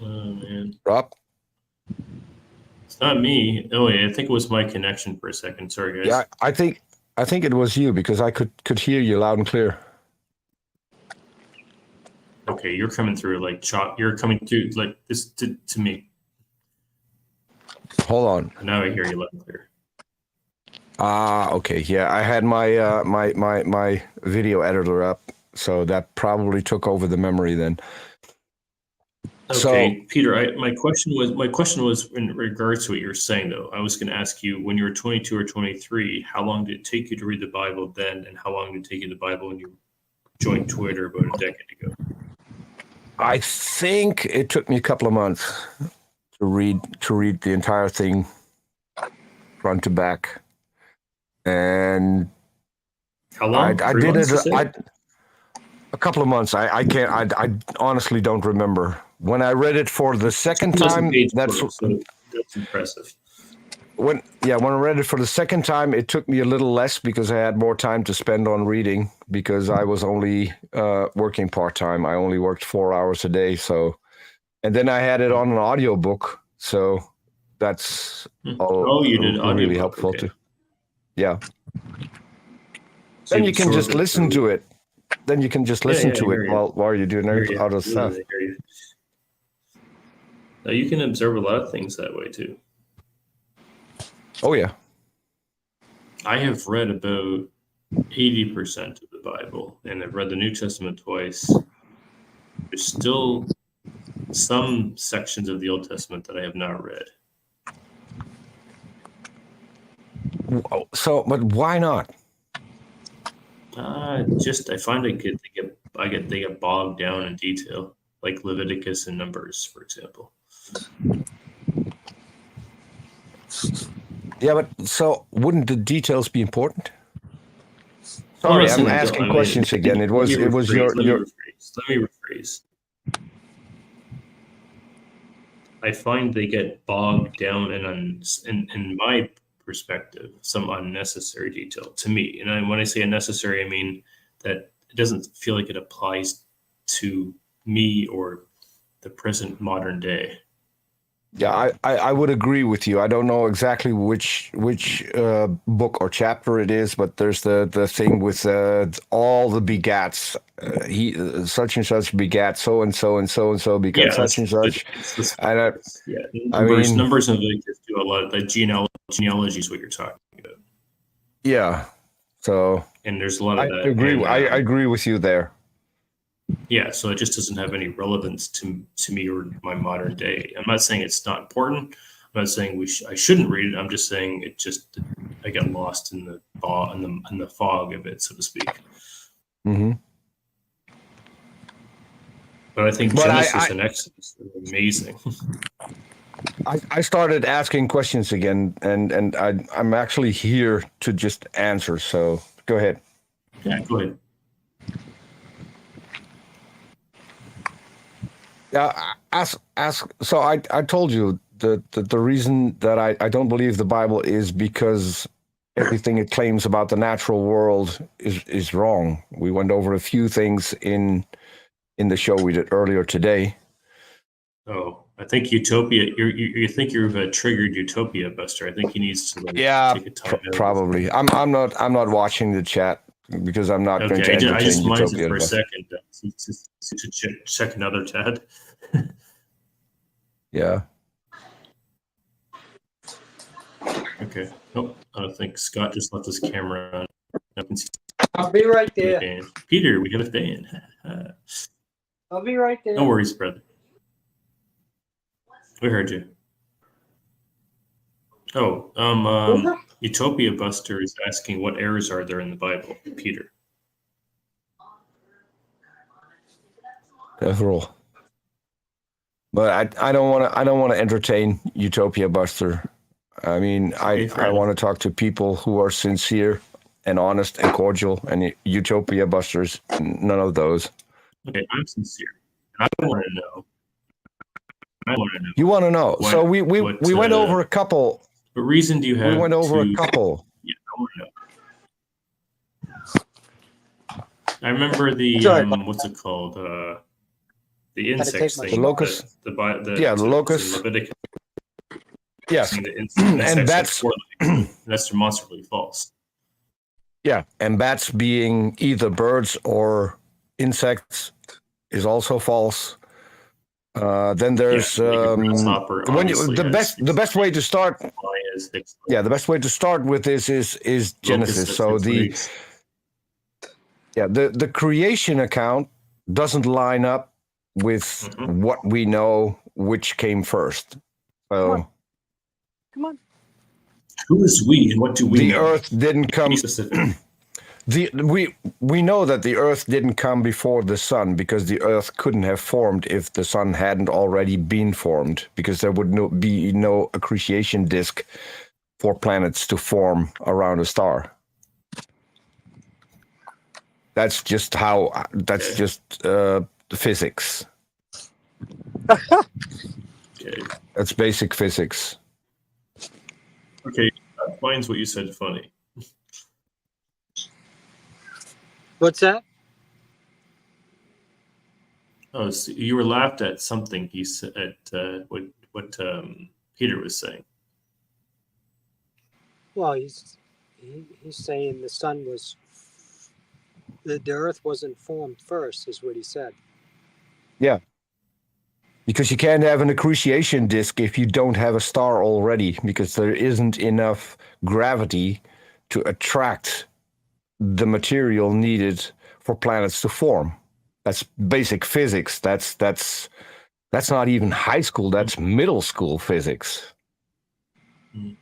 Oh man,
Rob?
It's not me. Oh yeah, I think it was my connection for a second. Sorry, guys.
Yeah, I think it was you because I could hear you loud and clear.
Okay, you're coming through like chop. You're coming through like this to me.
Hold on.
Now I hear you loud and clear.
Okay. Yeah, I had my my video editor up, so that probably took over the memory then.
Okay, Peter. My question was in regards to what you were saying, though. I was going to ask you, when you were 22 or 23, how long did it take you to read the Bible then, and how long did it take you the Bible when you joined Twitter about a decade ago?
I think it took me a couple of months to read the entire thing front to back, and
How long?
I
3
did
months, you
it.
said?
A couple of months. I can't. I honestly don't remember. When I read it for the second
2,000
time,
page
that's
book, so that's impressive.
when I read it for the second time, it took me a little less because I had more time to spend on reading because I was only working part-time. I only worked 4 hours a day. So, and then I had it on an audiobook. So that's
Oh, you did
really
audiobook,
helpful
okay.
too. Yeah.
So
Then you can
absorb
just listen
through-
to it. Then you can just
Yeah,
listen
yeah, I
to
hear
it
you.
while you're doing
I hear you.
other stuff.
I hear you. Now, you can observe a lot of things that way too.
Oh yeah.
I have read about 80% of the Bible, and I've read the New Testament twice. There's still some sections of the Old Testament that I have not read.
So, but why not?
Just I find they get bogged down in detail, like Leviticus and Numbers, for example.
Yeah, but so wouldn't the details be important?
I'm
Sorry,
not saying
I'm
they don't.
asking
I mean,
questions again. It was
Let me
your.
rephrase. I find they get bogged down in my perspective, some unnecessary detail to me. And when I say unnecessary, I mean that it doesn't feel like it applies to me or the present modern day.
Yeah, I would agree with you. I don't know exactly which book or chapter it is, but there's the thing with all the begats. He such and such begat so and so and so and so begat such and such. And
Numbers and Leviticus do a lot of the genealogy is what you're talking about.
Yeah, so
and there's a lot of that.
Agree.
And,
I agree with you there.
Yeah, so it just doesn't have any relevance to me or my modern day. I'm not saying it's not important. I'm not saying I shouldn't read it. I'm just saying I got lost in the fog of it, so to speak.
Mm-hmm.
But I think Genesis and Exodus are amazing.
I started asking questions again, and I'm actually here to just answer. So go ahead.
Yeah, go ahead.
Yeah, ask. So I told you the reason that I don't believe the Bible is because everything it claims about the natural world is wrong. We went over a few things in the show we did earlier today.
Oh, I think Utopia. You think you've triggered Utopia, Buster. I think he needs to take a time out.
Probably. I'm not watching the chat because I'm not going to entertain
I just minded
Utopia
for a second to check another tab.
Yeah.
Okay. Nope. I think Scott just left his camera on.
I'll be right there.
Peter, we got a fan.
I'll be right there.
No worries, brother. We heard you. Oh, Utopia Buster is asking what errors are there in the Bible, Peter.
Several. But I don't want to entertain Utopia Buster. I mean, I want to talk to people who are sincere and honest and cordial, and Utopia Busters, none of those.
Okay, I'm sincere. I want to know.
You want to know? So we went over a couple.
What reason do you have?
We went over a couple.
Yeah, I want to know. I remember the what's it called? The insects thing.
The locust.
The
locust.
Leviticus.
Yes,
and that's demonstrably false.
Yeah, and bats being either birds or insects is also false. Then there's the best way to start. Yeah, the best way to start with this is Genesis. So the creation account doesn't line up with
Mhm.
what we know, which came first. So
Come on.
Who is we and what do we
the
know?
Earth didn't
Be
come.
specific.
We know that the Earth didn't come before the Sun because the Earth couldn't have formed if the Sun hadn't already been formed, because there would be no accretion disk for planets to form around a star. That's just how. That's
Okay.
just physics.
Okay.
That's basic physics.
Okay. That finds what you said funny.
What's that?
Oh, so you were laughed at something he said at what Peter was saying.
Well, he's saying the sun was the Earth wasn't formed first, is what he said.
Yeah. Because you can't have an accretion disk if you don't have a star already, because there isn't enough gravity to attract the material needed for planets to form. That's basic physics. That's not even high school. That's middle school physics.
Mm.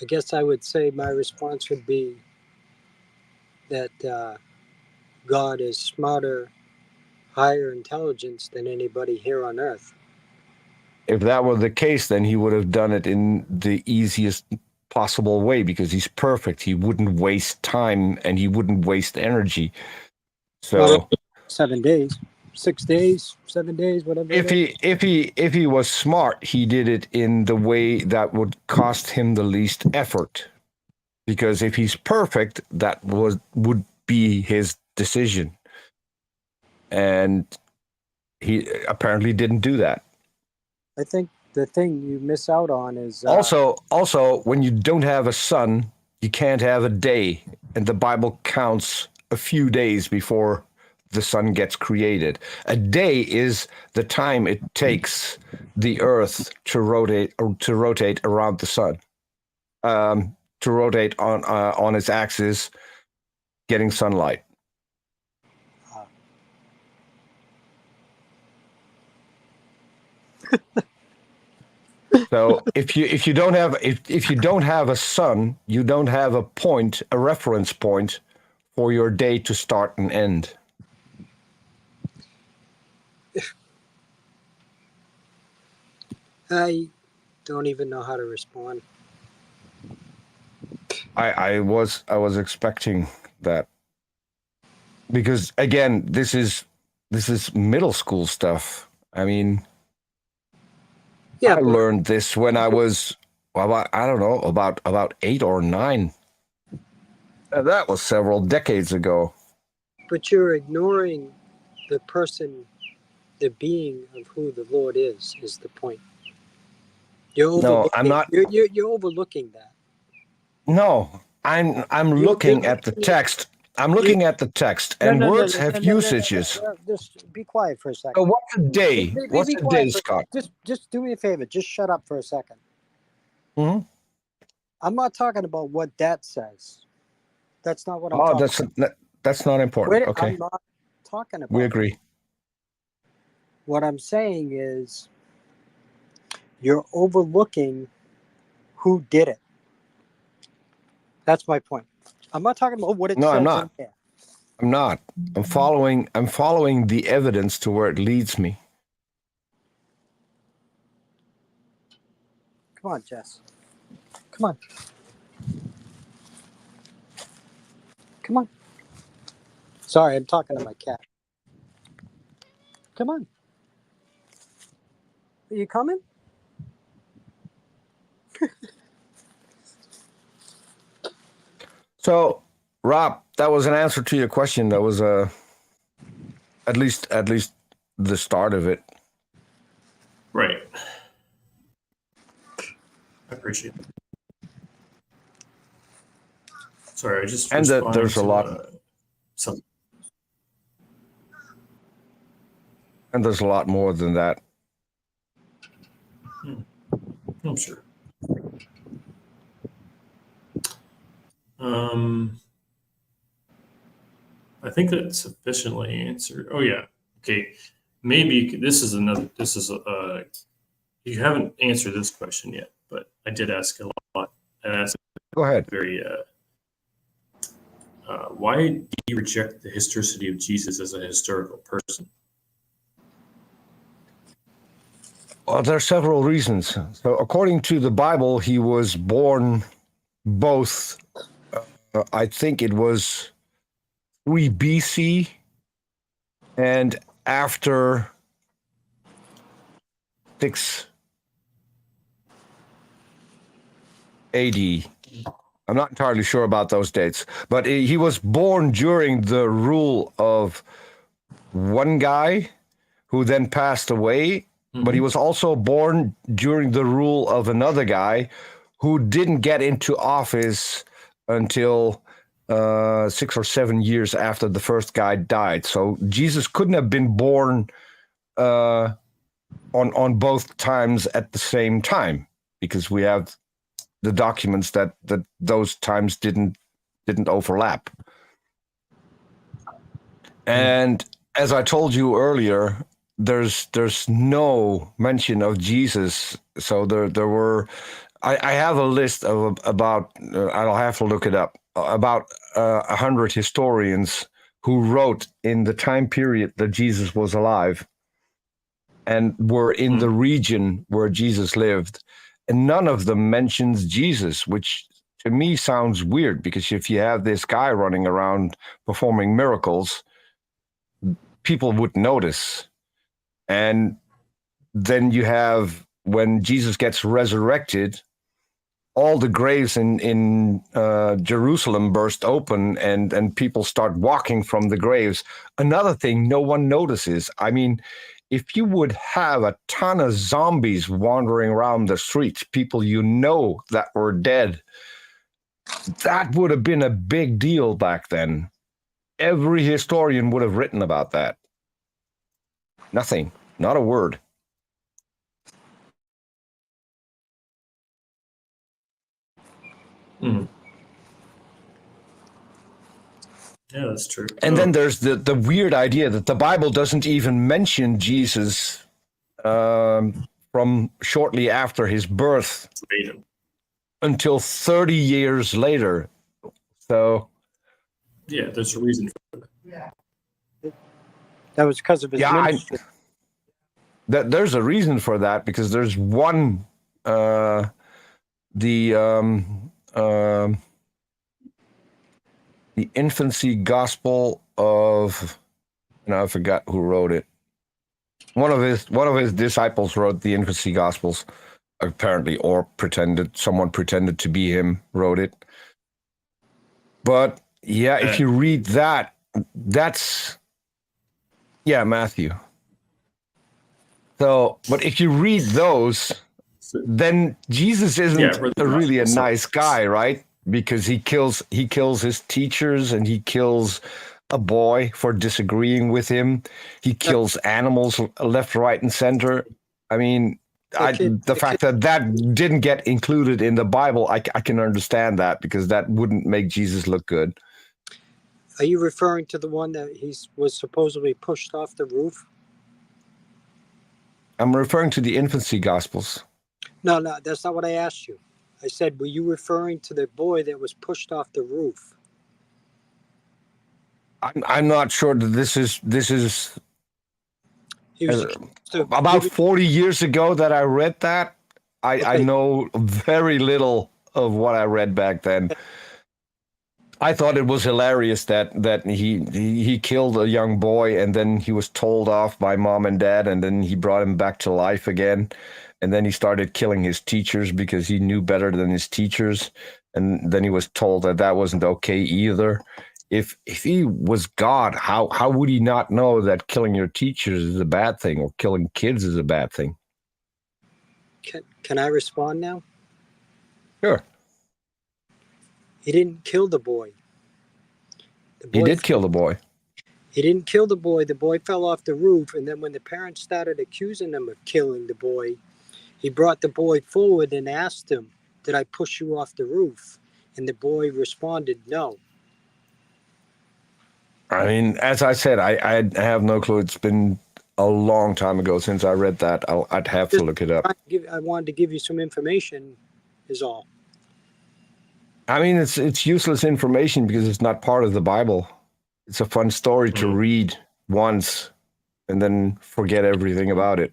I guess I would say my response would be that God is smarter, higher intelligence than anybody here on Earth.
If that were the case, then he would have done it in the easiest possible way, because he's perfect. He wouldn't waste time and he wouldn't waste energy. So
Well, 7 days, 6 days, 7 days, whatever.
if he was smart, he did it in the way that would cost him the least effort. Because if he's perfect, that would be his decision. And he apparently didn't do that.
I think the thing you miss out on is
Also, when you don't have a sun, you can't have a day, and the Bible counts a few days before the sun gets created. A day is the time it takes the Earth to rotate around the sun, to rotate on its axis, getting sunlight. So if you don't have a sun, you don't have a reference point for your day to start and end.
I don't even know how to respond.
I was expecting that, because again, this is middle school stuff. I mean,
Yeah,
I learned this when I was about 8 or 9. That was several decades ago.
but you're ignoring the person, the being of who the Lord is the point.
No, I'm not.
You're overlooking that.
No, I'm looking at the text. I'm looking at the text, and words have usages.
Just be quiet for a second.
So what's a day? What's a day, Scott?
Just do me a favor. Just shut up for a second.
Mm-hmm.
I'm not talking about what that says. That's not what I'm talking about.
That's not important. Okay,
I'm not talking about.
we agree.
What I'm saying is you're overlooking who did it. That's my point. I'm not talking about what it
No,
says
I'm not.
in there.
I'm not. I'm following the evidence to where it leads me.
Come on, Jess. Come on. Come on. Sorry, I'm talking to my cat. Come on. Are you coming?
So, Rob, that was an answer to your question. That was at least the start of it.
Right. I appreciate it. Sorry, I just
And
responded
there's a
to,
lot.
something.
And there's a lot more than that.
I'm sure. I think that sufficiently answered. Oh yeah. Okay. Maybe this is another. This is you haven't answered this question yet, but I did ask a lot. I asked
Go ahead.
very. Why do you reject the historicity of Jesus as a historical person?
Well, there are several reasons. So, according to the Bible, he was born both, I think it was 3 BC and after 6 AD. I'm not entirely sure about those dates, but he was born during the rule of one guy who then passed away. But he was also born during the rule of another guy who didn't get into office until 6 or 7 years after the first guy died. So Jesus couldn't have been born on both times at the same time, because we have the documents that those times didn't overlap. And as I told you earlier, there's no mention of Jesus. So there were, I have a list of about, I'll have to look it up, about 100 historians who wrote in the time period that Jesus was alive and were in the region where Jesus lived. And none of them mentions Jesus, which to me sounds weird, because if you have this guy running around performing miracles, people would notice. And then you have, when Jesus gets resurrected, all the graves in Jerusalem burst open and people start walking from the graves. Another thing no one notices. I mean, if you would have a ton of zombies wandering around the streets, people you know that were dead, that would have been a big deal back then. Every historian would have written about that. Nothing, not a word.
Mm. Yeah, that's true.
And then there's the weird idea that the Bible doesn't even mention Jesus from shortly after his birth until 30 years later. So
yeah, there's a reason for that.
That was because of his ministry.
There's a reason for that, because there's one, the infancy gospel of, I forgot who wrote it. One of his disciples wrote the infancy gospels, apparently, or someone pretended to be him, wrote it. But yeah, if you read that, that's Matthew. So, but if you read those, then Jesus isn't really a nice guy, right? Because he kills his teachers, and he kills a boy for disagreeing with him. He kills animals left, right, and center. I mean, the fact that didn't get included in the Bible, I can understand that, because that wouldn't make Jesus look good.
Are you referring to the one that he was supposedly pushed off the roof?
I'm referring to the infancy gospels.
No, that's not what I asked you. I said, were you referring to the boy that was pushed off the roof?
I'm not sure that this is
He was
about 40 years ago that I read that. I know very little of what I read back then. I thought it was hilarious that he killed a young boy, and then he was told off by mom and dad, and then he brought him back to life again. And then he started killing his teachers because he knew better than his teachers. And then he was told that wasn't okay either. If he was God, how would he not know that killing your teachers is a bad thing, or killing kids is a bad thing?
Can I respond now?
Sure.
He didn't kill the boy.
He did kill the boy.
He didn't kill the boy. The boy fell off the roof. And then when the parents started accusing him of killing the boy, he brought the boy forward and asked him, "Did I push you off the roof?" And the boy responded, "No."
I mean, as I said, I have no clue. It's been a long time ago since I read that. I'd have to look it up.
I wanted to give you some information, is all.
I mean, it's useless information because it's not part of the Bible. It's a fun story to read once and then forget everything about it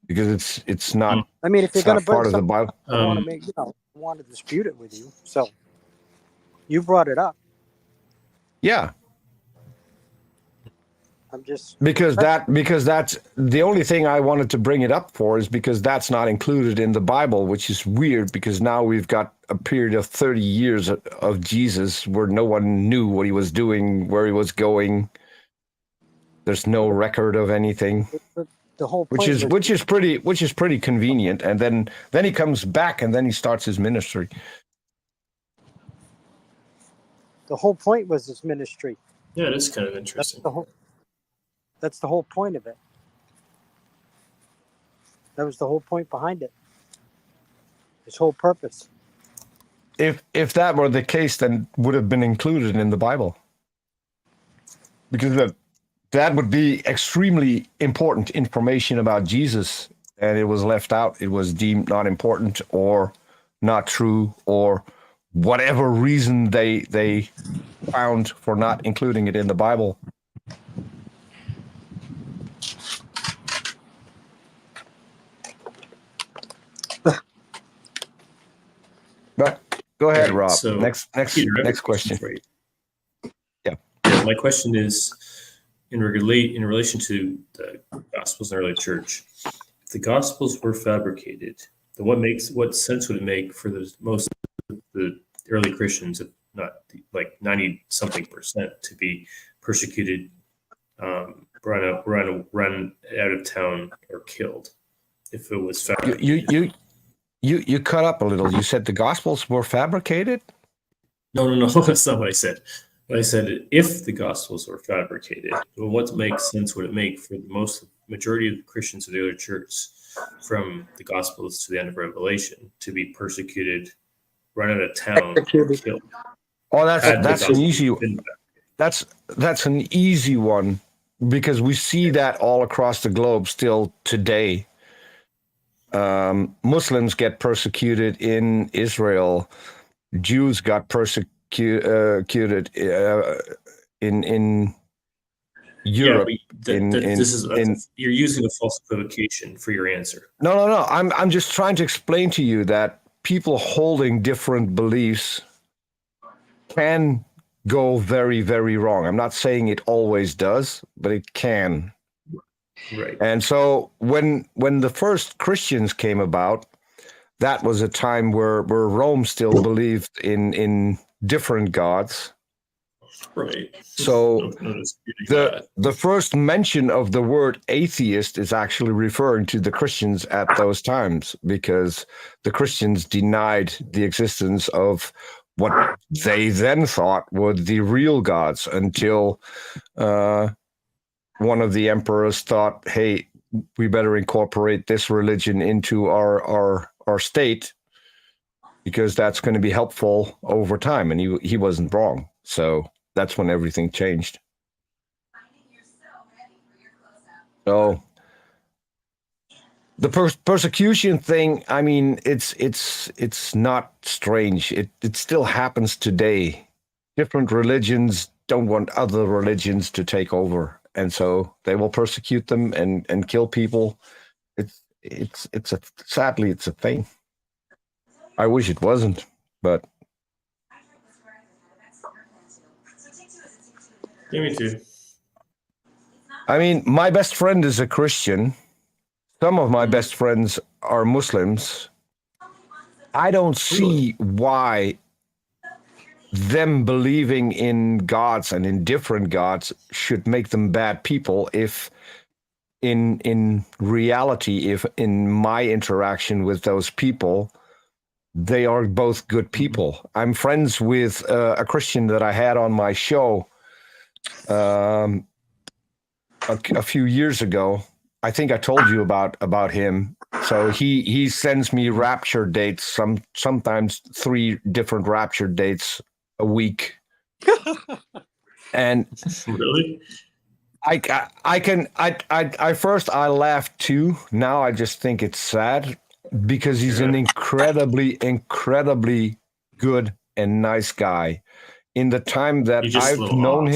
because it's not.
I mean, if you're
It's
going
not
to bring
part of the
something,
Bible.
I want to make, I want to dispute it with you. So you brought it up.
Yeah,
I'm just
because that's the only thing I wanted to bring it up for is because that's not included in the Bible, which is weird because now we've got a period of 30 years of Jesus where no one knew what he was doing, where he was going. There's no record of anything,
the whole point
which is pretty convenient. And then he comes back and then he starts his ministry.
the whole point was his ministry.
Yeah, it is kind of interesting.
That's the whole point of it. That was the whole point behind it. His whole purpose.
If that were the case, then it would have been included in the Bible. Because that would be extremely important information about Jesus, and it was left out. It was deemed not important or not true or whatever reason they found for not including it in the Bible. But go ahead,
Right,
Rob.
so,
Next
Peter, I have a
question.
for you.
Yeah.
My question is in relation to the Gospels in the early church. If the Gospels were fabricated, then what sense would it make for most of the early Christians, if not like 90-something%, to be persecuted, run out of town, or killed if it was fabricated?
You cut up a little. You said the Gospels were fabricated?
No, that's not what I said. But I said if the Gospels were fabricated, well, what sense would it make for the majority of the Christians of the early church, from the Gospels to the end of Revelation, to be persecuted, run out of town, or killed?
Oh, that's an easy one. That's an easy one because we see that all across the globe still today. Muslims get persecuted in Israel. Jews got persecuted in Europe.
You're using a false equivocation for your answer.
No. I'm just trying to explain to you that people holding different beliefs can go very, very wrong. I'm not saying it always does, but it can.
Right.
And so when the first Christians came about, that was a time where Rome still believed in different gods.
Right.
So the first mention of the word atheist is actually referring to the Christians at those times, because the Christians denied the existence of what they then thought were the real gods until one of the emperors thought, hey, we better incorporate this religion into our state because that's going to be helpful over time. And he wasn't wrong. So that's when everything changed. So the persecution thing, I mean, it's not strange. It still happens today. Different religions don't want other religions to take over, and so they will persecute them and kill people. Sadly, it's a thing. I wish it wasn't, but
yeah, me too.
I mean, my best friend is a Christian. Some of my best friends are Muslims. I don't see why them believing in gods and in different gods should make them bad people if in reality, if in my interaction with those people, they are both good people. I'm friends with a Christian that I had on my show a few years ago. I think I told you about him. So he sends me rapture dates, sometimes 3 different rapture dates a week. And
Really?
I first I laughed too. Now I just think it's sad because he's an incredibly good and nice guy. In the time that
He's just a
I've
little
known
off.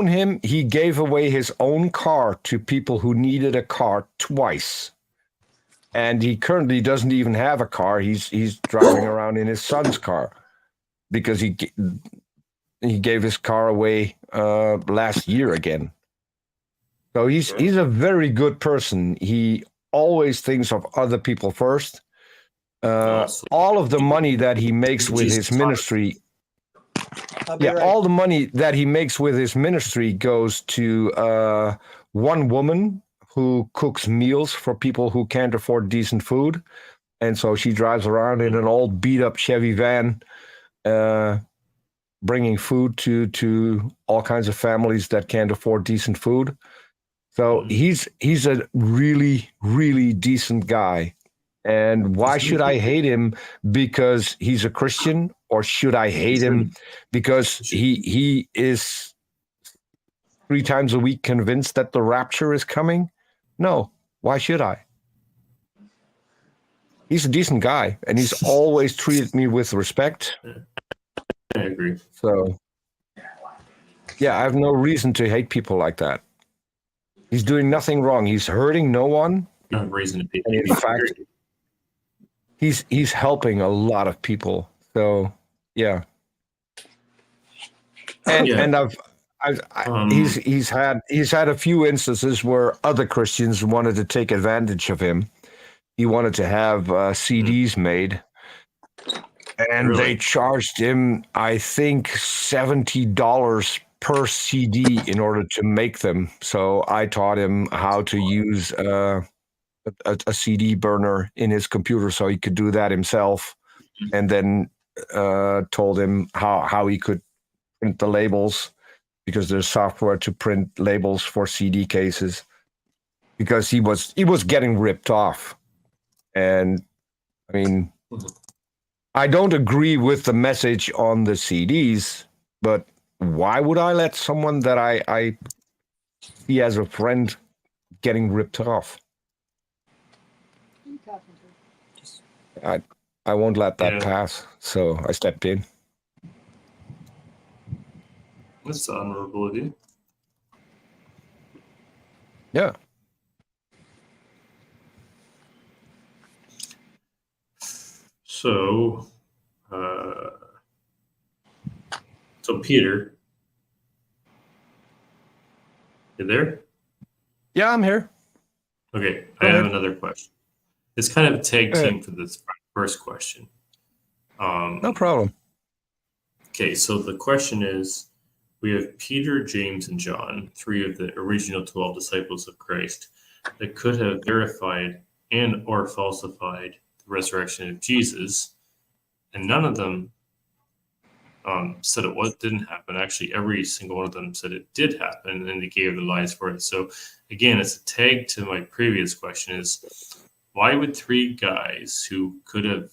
him, he gave away his own car to people who needed a car twice. And he currently doesn't even have a car. He's driving around in his son's car because he gave his car away last year again. So he's a very good person. He always thinks of other people first. All of the money that he makes with his ministry, all the money that he makes with his ministry goes to one woman who cooks meals for people who can't afford decent food. And so she drives around in an old beat up Chevy van, bringing food to all kinds of families that can't afford decent food. So he's a really, really decent guy. And why should I hate him because he's a Christian, or should I hate him because he is 3 times a week convinced that the rapture is coming? No. Why should I? He's a decent guy, and he's always treated me with respect.
I agree.
So, yeah, I have no reason to hate people like that. He's doing nothing wrong. He's hurting no one.
No reason to be.
And in fact, he's helping a lot of people. So, yeah. And he's had a few instances where other Christians wanted to take advantage of him. He wanted to have CDs made, and they charged him, I think, $70 per CD in order to make them. So I taught him how to use a CD burner in his computer so he could do that himself, and then told him how he could print the labels, because there's software to print labels for CD cases, because he was getting ripped off. And I mean, I don't agree with the message on the CDs, but why would I let someone that I see as a friend getting ripped off? I won't let that pass, so I stepped in.
That's honorable of you.
Yeah.
So, Peter, you there?
Yeah, I'm here.
Okay, I have another question. It's kind of a tag team for this first question.
No problem.
Okay, so the question is, we have Peter, James, and John, 3 of the original 12 disciples of Christ, that could have verified and or falsified the resurrection of Jesus, and none of them said it didn't happen. Actually, every single one of them said it did happen, and they gave their lives for it. So again, it's a tag to my previous question: is why would 3 guys who could have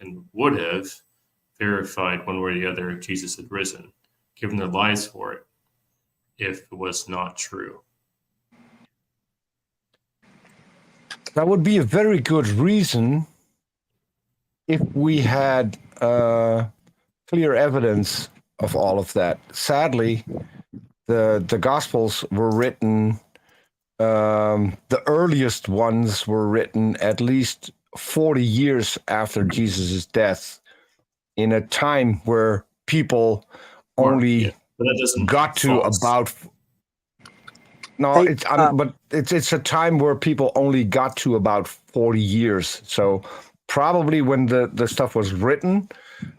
and would have verified one way or the other if Jesus had risen, given their lives for it, if it was not true?
That would be a very good reason if we had clear evidence of all of that. Sadly, the Gospels were written, the earliest ones were written at least 40 years after Jesus' death, in a time where people only got to about... No, but it's a time where people only got to about 40 years. So probably when the stuff was written,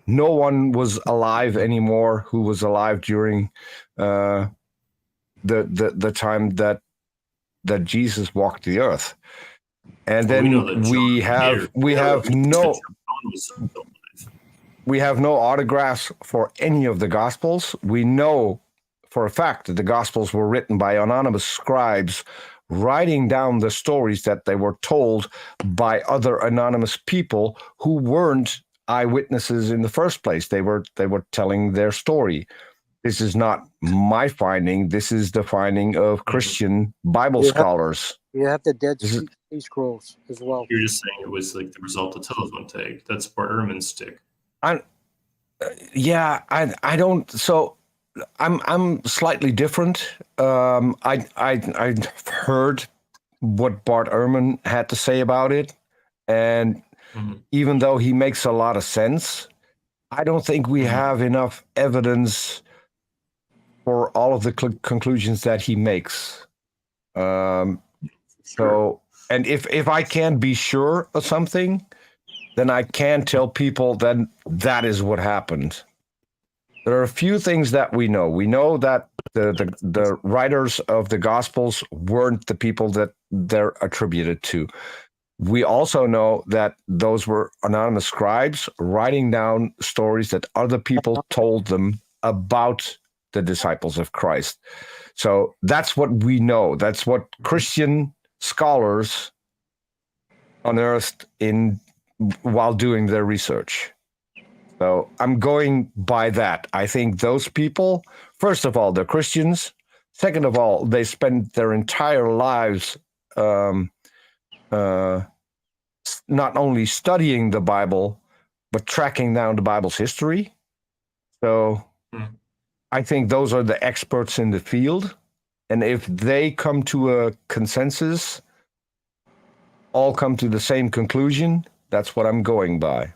no one was alive anymore who was alive during the time that Jesus walked the earth. And then we have no autographs for any of the Gospels. We know for a fact that the Gospels were written by anonymous scribes writing down the stories that they were told by other anonymous people who weren't eyewitnesses in the first place. They were telling their story. This is not my finding. This is the finding of Christian Bible scholars.
You have the Dead
This is-
Sea Scrolls as well.
You're just saying it was like the result of telephone tag. That's Bart Ehrman's stick.
Yeah, I don't. So I'm slightly different. I heard what Bart Ehrman had to say about it, and
Mhm.
even though he makes a lot of sense, I don't think we have enough evidence for all of the conclusions that he makes. So, and if I can't be sure of something, then I can tell people that that is what happened. There are a few things that we know. We know that the writers of the Gospels weren't the people that they're attributed to. We also know that those were anonymous scribes writing down stories that other people told them about the disciples of Christ. So that's what we know. That's what Christian scholars unearthed while doing their research. So I'm going by that. I think those people, first of all, they're Christians. Second of all, they spend their entire lives not only studying the Bible, but tracking down the Bible's history. So I think those are the experts in the field. And if they come to a consensus, all come to the same conclusion, that's what I'm going by.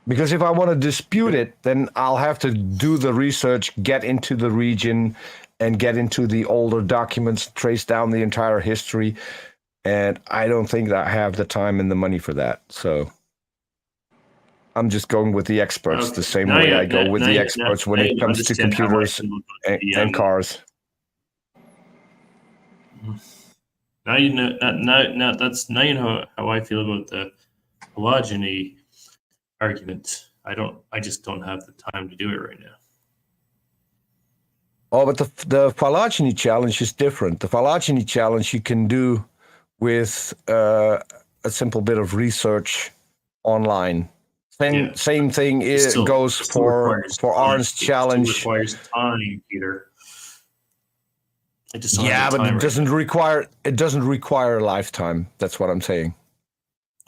Because if I want to dispute it, then I'll have to do the research, get into the region, and get into the older documents, trace down the entire history. And I don't think that I have the time and the money for that. So I'm just going with the experts the same way I go with the experts when it comes to computers and cars.
Now you know. Now you know how I feel about the phylogeny argument. I just don't have the time to do it right now.
Oh, but the phylogeny challenge is different. The phylogeny challenge you can do with a simple bit of research online. Same thing goes for Arn's challenge.
It still requires time, Peter.
But it doesn't require a lifetime. That's what I'm saying.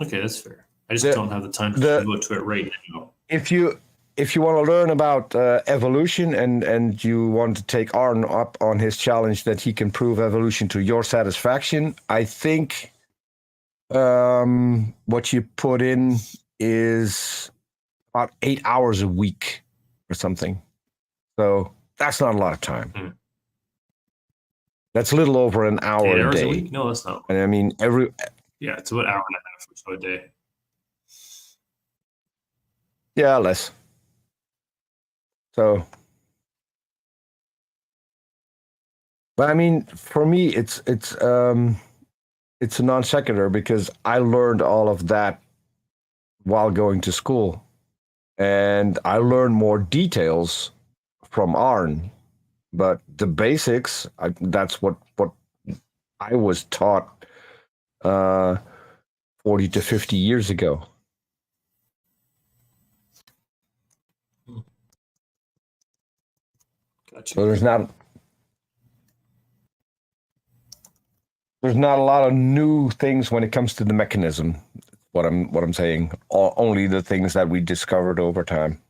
Okay, that's fair. I just don't have the time to go to it right now.
If you want to learn about evolution and you want to take Arn up on his challenge that he can prove evolution to your satisfaction, I think what you put in is about 8 hours a week or something. So that's not a lot of time.
Hmm.
That's a little over an hour
8
a
hours
day.
a week? No, that's not.
And I mean,
Yeah, it's about an hour and a half or so a day.
Yeah, less. So, but I mean, for me, it's a non sequitur because I learned all of that while going to school, and I learned more details from Arn. But the basics, that's what I was taught 40 to 50 years ago.
Gotcha.
So there's not a lot of new things when it comes to the mechanism. What I'm saying, only the things that we discovered over time.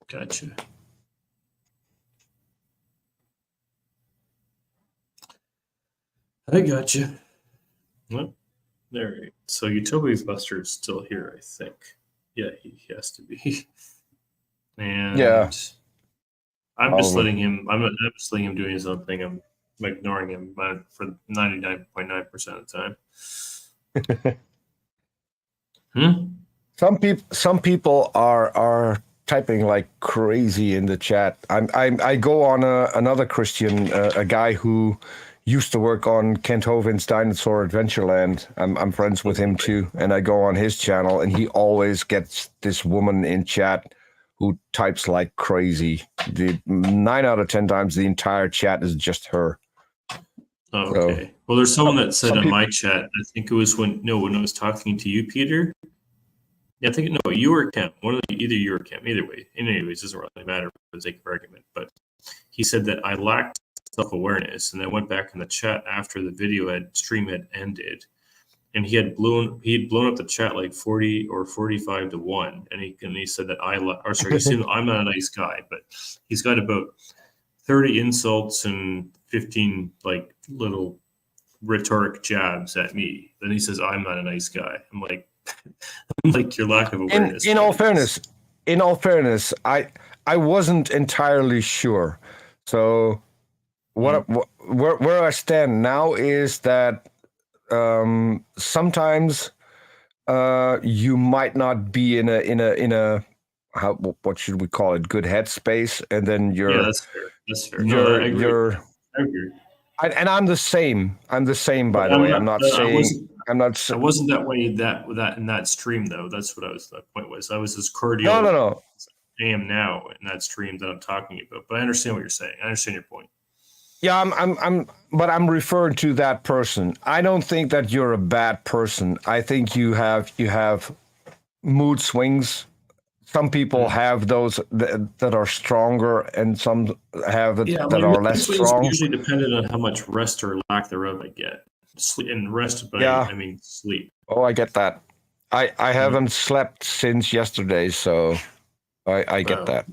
Gotcha. I gotcha. Well, there. So Utopia Buster is still here, I think. Yeah, he has to be. And
Yeah.
I'm just letting him. I'm just letting him doing his own thing. I'm ignoring him for 99.9% of the time.
Some people are typing like crazy in the chat. I go on another Christian, a guy who used to work on Kent Hovind's Dinosaur Adventureland. I'm friends with him too, and I go on his channel, and he always gets this woman in chat who types like crazy. The 9 out of 10 times the entire chat is just her.
Oh,
So-
okay. Well, there's someone that said
some
in
peop-
my chat, I think it was when I was talking to you, Peter. Yeah, I think no, you or Cam. Either you or Cam. Either way. Anyways, it doesn't really matter for the sake of argument. But he said that I lacked self-awareness, and I went back in the chat after the stream had ended, and he had blown up the chat like 40 or 45 to 1, and he said that he said I'm not a nice guy, but he's got about 30 insults and 15 like little rhetoric jabs at me. Then he says I'm not a nice guy. I'm like like your lack of awareness.
In all fairness, I wasn't entirely sure. So where I stand now is that sometimes you might not be in a what should we call it, good headspace, and then
Yeah, that's fair. That's fair. No, I agree. I agree.
And I'm the same. I'm the same, by the way. I'm not saying I'm not.
I wasn't that way in that stream though. That's what the point was. I was as cordial.
No.
As I am now in that stream that I'm talking about. But I understand what you're saying. I understand your point.
Yeah, but I'm referring to that person. I don't think that you're a bad person. I think you have mood swings. Some people have those that are stronger, and some have that are less strong.
Usually dependent on how much rest or lack thereof I get. Sleep and rest, but I mean sleep.
Oh, I get that. I haven't slept since yesterday, so I get that.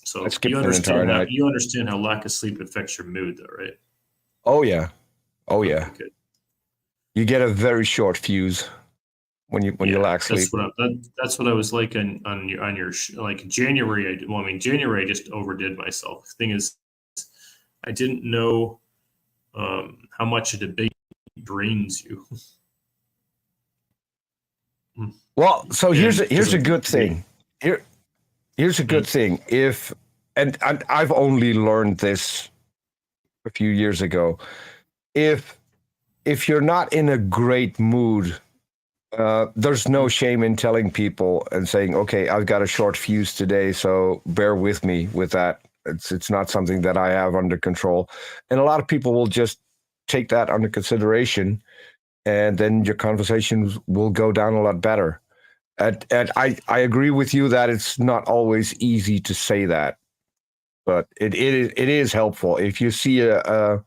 So you understand how lack of sleep affects your mood, though, right?
Oh yeah.
Good.
You get a very short fuse when you lack sleep.
That's what I was like on your like January. January I just overdid myself. The thing is, I didn't know how much a debate drains you.
Well, so here's a good thing. Here's a good thing. And I've only learned this a few years ago. If you're not in a great mood, there's no shame in telling people and saying, "Okay, I've got a short fuse today, so bear with me with that. It's not something that I have under control." And a lot of people will just take that under consideration, and then your conversations will go down a lot better. And I agree with you that it's not always easy to say that, but it is helpful. If you see a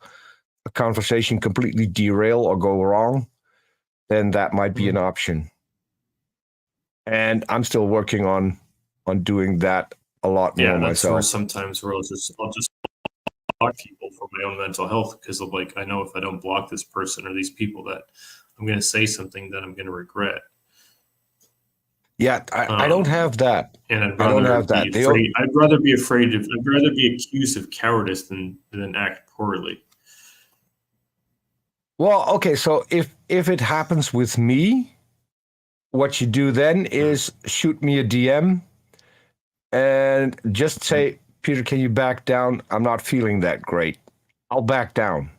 conversation completely derail or go wrong, then that might be an option. And I'm still working on doing that a lot more myself. Yeah, that's
where sometimes I'll just block people for my own mental health, because of I know if I don't block this person or these people that I'm going to say something that I'm going to regret.
Yeah, I don't have that.
And I'd rather be accused of cowardice than act poorly.
Well, okay, so if it happens with me, what you do then is shoot me a DM and just say, "Peter, can you back down? I'm not feeling that great." I'll back down.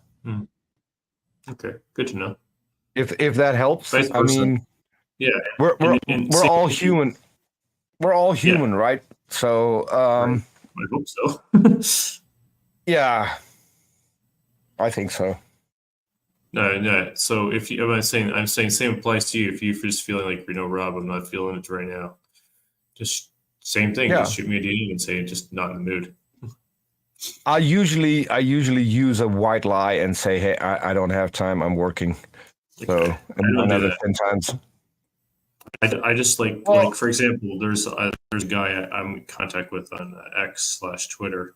Okay, good to know.
If that helps, I mean,
yeah,
we're all human. We're all human, right? So,
I hope so.
Yeah, I think so.
No. So I'm saying same applies to you. If you're just feeling like, Rob, I'm not feeling it right now. Just same thing. Yeah. Just shoot me a DM and say just not in the mood.
I usually use a white lie and say, "Hey, I don't have time. I'm working." So another 10 times.
I just like for example, there's a guy I'm in contact with on X/Twitter,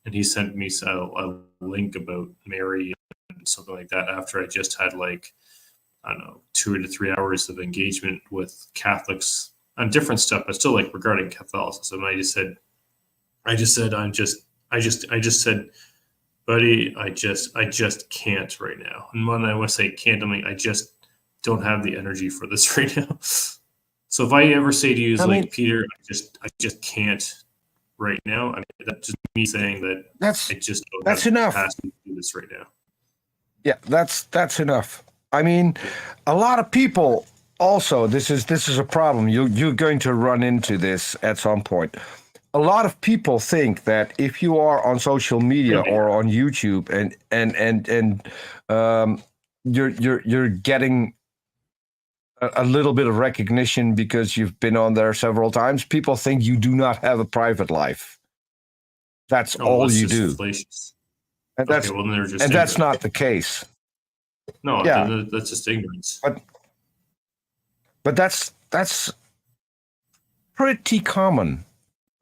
and he sent me a link about Mary and something like that after I just had 2 to 3 hours of engagement with Catholics on different stuff, but still regarding Catholicism. I just said, buddy, I just can't right now. And when I want to say can't, I'm I just don't have the energy for this right now. So if I ever say to you, Peter, I just can't right now, that's just me saying that I just don't have the capacity to do this right now.
Yeah, that's enough. I mean, a lot of people also, this is a problem. You're going to run into this at some point. a lot of people think that if you are on social media or on YouTube and you're getting a little bit of recognition because you've been on there several times, people think you do not have a private life. That's all
that's
you
just
do.
fallacious.
And that's
Okay, well, then they're just
and that's
ignorant.
not the case.
No,
Yeah.
then that's just ignorance.
But that's pretty common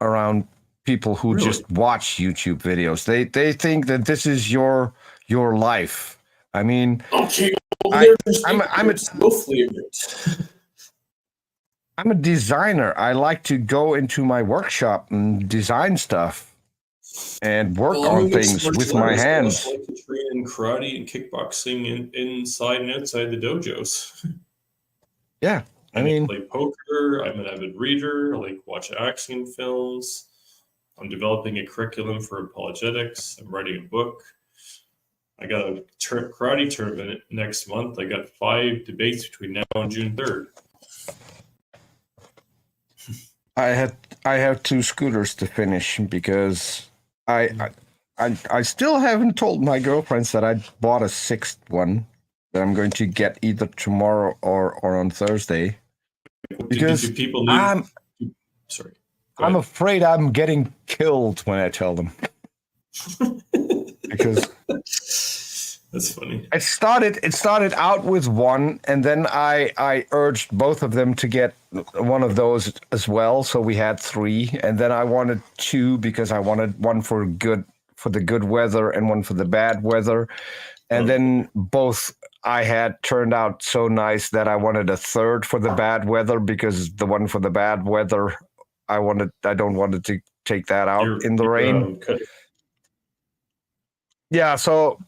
around people who
Really?
just watch YouTube videos. They think that this is your life. I mean,
Okay, well,
I-
they're just
I'm a-
ignorant, willfully ignorant.
I'm a designer. I like to go into my workshop and design stuff and work
Well, I'm a
on
mixed
things
martial
with my
artist. I
hands.
also like to train in karate and kickboxing inside and outside the dojos.
Yeah, I
And
mean,
play poker. I'm an avid reader. I like watch action films. I'm developing a curriculum for apologetics. I'm writing a book. I got a karate tournament next month. I got 5 debates between now and June 3rd.
I have 2 scooters to finish because I still haven't told my girlfriends that I bought a 6th one that I'm going to get either tomorrow or on Thursday. Because
do people need? Sorry, go
I'm
ahead.
afraid I'm getting killed when I tell them. Because
That's funny.
it started out with one, and then I urged both of them to get one of those as well. So we had 3, and then I wanted 2 because I wanted one for the good weather and one for the bad weather. And then both I had turned out so nice that I wanted a 3rd for the bad weather, because the one for the bad weather I don't want to take that out in the rain. Yeah, so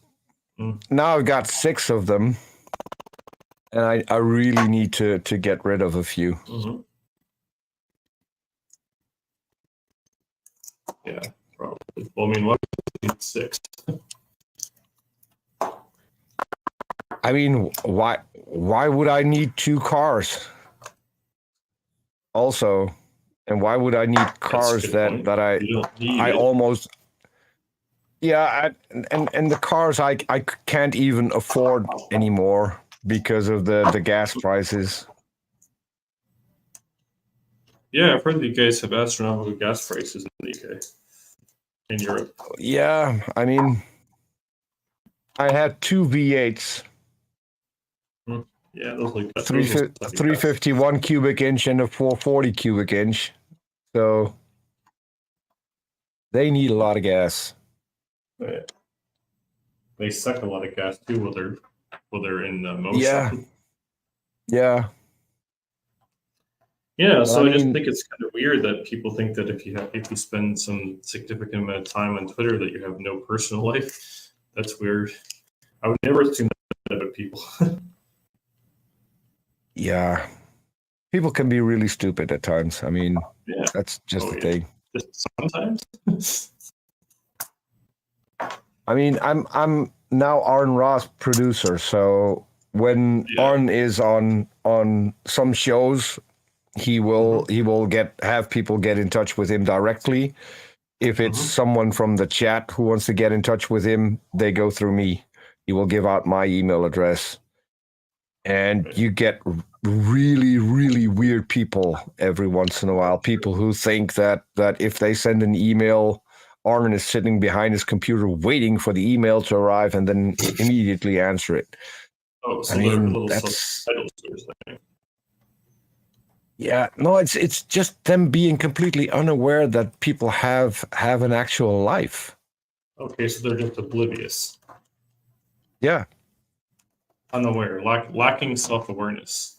now I've got 6 of them, and I really need to get rid of a few.
Mm-hmm. Yeah, probably. Well, I mean, what 6?
I mean, why would I need 2 cars? Also, and why would I need cars that I almost... Yeah, and the cars I can't even afford anymore because of the gas prices.
Yeah, I've heard that you guys have astronomical gas prices in the UK, in Europe.
Yeah, I mean, I had 2 V8s.
Yeah, those like
351 cubic inch and a 440 cubic inch. So they need a lot of gas.
They suck a lot of gas too while they're in motion.
Yeah.
So I just think it's kind of weird that people think that if you spend some significant amount of time on Twitter that you have no personal life. That's weird. I would never assume that about people.
Yeah. People can be really stupid at times. I mean, that's just the thing.
Just sometimes.
I mean, I'm now Arn Ross producer, so when Arn is on some shows, he will have people get in touch with him directly. If it's someone from the chat who wants to get in touch with him, they go through me. He will give out my email address. And you get really, really weird people every once in a while. People who think that if they send an email, Armin is sitting behind his computer waiting for the email to arrive and then immediately answer it.
Oh, so
I mean,
little
that's...
thing.
Yeah, no, it's just them being completely unaware that people have an actual life.
Okay, so they're just oblivious.
Yeah.
Unaware, lacking self-awareness.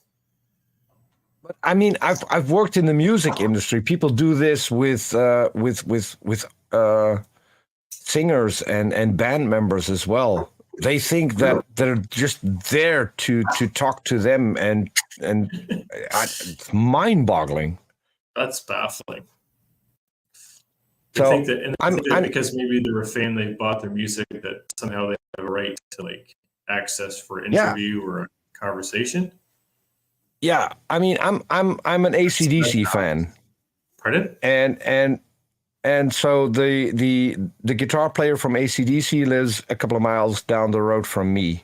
But I mean, I've worked in the music industry. People do this with singers and band members as well. They think that they're just there to talk to them, and it's mind-boggling.
That's baffling.
So
I think that because maybe they're a fan, they bought their music, that somehow they have a right to like access for an interview or a conversation.
Yeah, I mean, I'm an AC/DC fan.
Pardon?
And and so the guitar player from AC/DC lives a couple of miles down the road from me.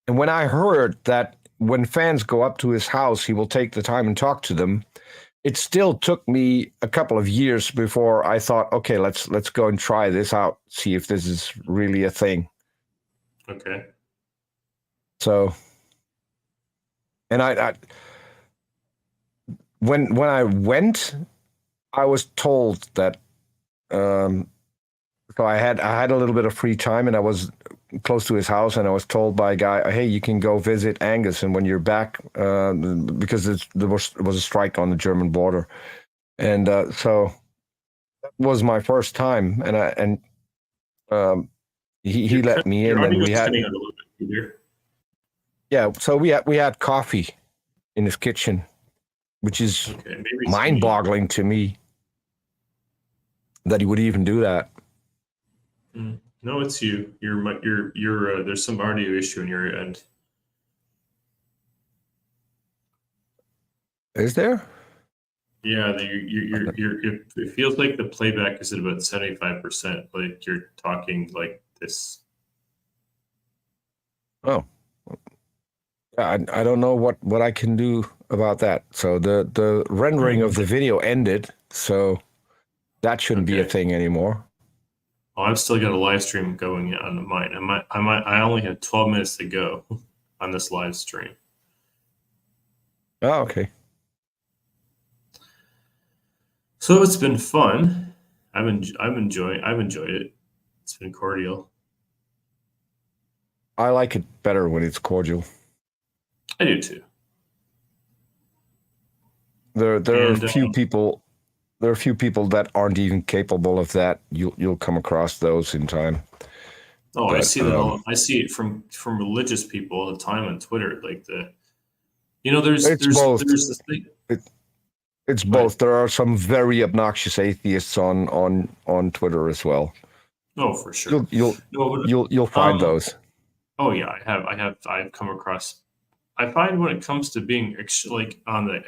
And when I heard that when fans go up to his house, he will take the time and talk to them, it still took me a couple of years before I thought, okay, let's go and try this out, see if this is really a thing.
Okay.
So, and I when I went, I was told that. So I had a little bit of free time, and I was close to his house, and I was told by a guy, "Hey, you can go visit Angus, and when you're back, because there was a strike on the German border," and so that was my first time, and he let me in,
Your
and
audio's
we had
cutting out a little bit, Peter.
yeah, so we had coffee in his kitchen, which is
Okay, maybe it's me.
mind-boggling to me that he would even do that.
No, it's you. You're. There's some audio issue in your end.
Is there?
Yeah, it feels like the playback is at about 75%. Like you're talking like this.
Oh, I don't know what I can do about that. So the rendering of the video ended, so that shouldn't be a
Okay.
thing anymore.
Oh, I've still got a live stream going on mine. I only have 12 minutes to go on this live stream.
Oh, okay.
So it's been fun. I've enjoyed it. It's been cordial.
I like it better when it's cordial.
I do too.
There are
And,
a few people. There are a few people that aren't even capable of that. You'll come across those in time.
Oh, I
But,
see that. I see it from religious people all the time on Twitter. Like there's
It's both.
this thing.
It's both. There are some very obnoxious atheists on Twitter as well.
Oh, for sure.
You'll find those.
Oh yeah, I've come across. I find when it comes to being like on the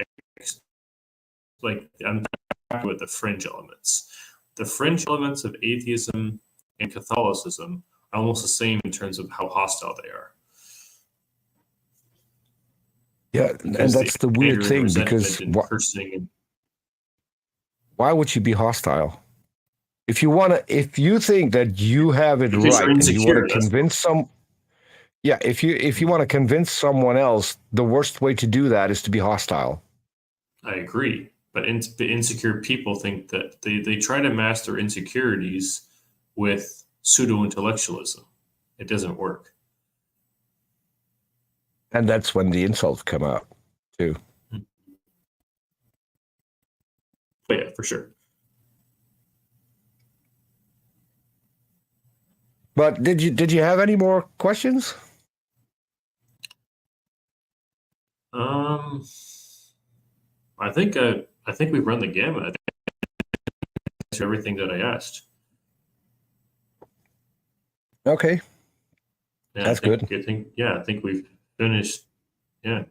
like I'm talking about the fringe elements. The fringe elements of atheism and Catholicism are almost the same in terms of how hostile they are.
Yeah, and that's the weird thing, because why would you be hostile? If you think that you have it
because
right, and you want to convince if you want to convince someone else, the worst way to do that is to be hostile.
I agree, but the insecure people think that they try to mask their insecurities with pseudo-intellectualism. It doesn't work.
And that's when the insults come out, too.
Oh, yeah, for sure.
But did you have any more questions?
I think we've run the gamut. I think I answered everything that I asked.
Okay.
Yeah,
that's good.
I think we've finished. Yeah,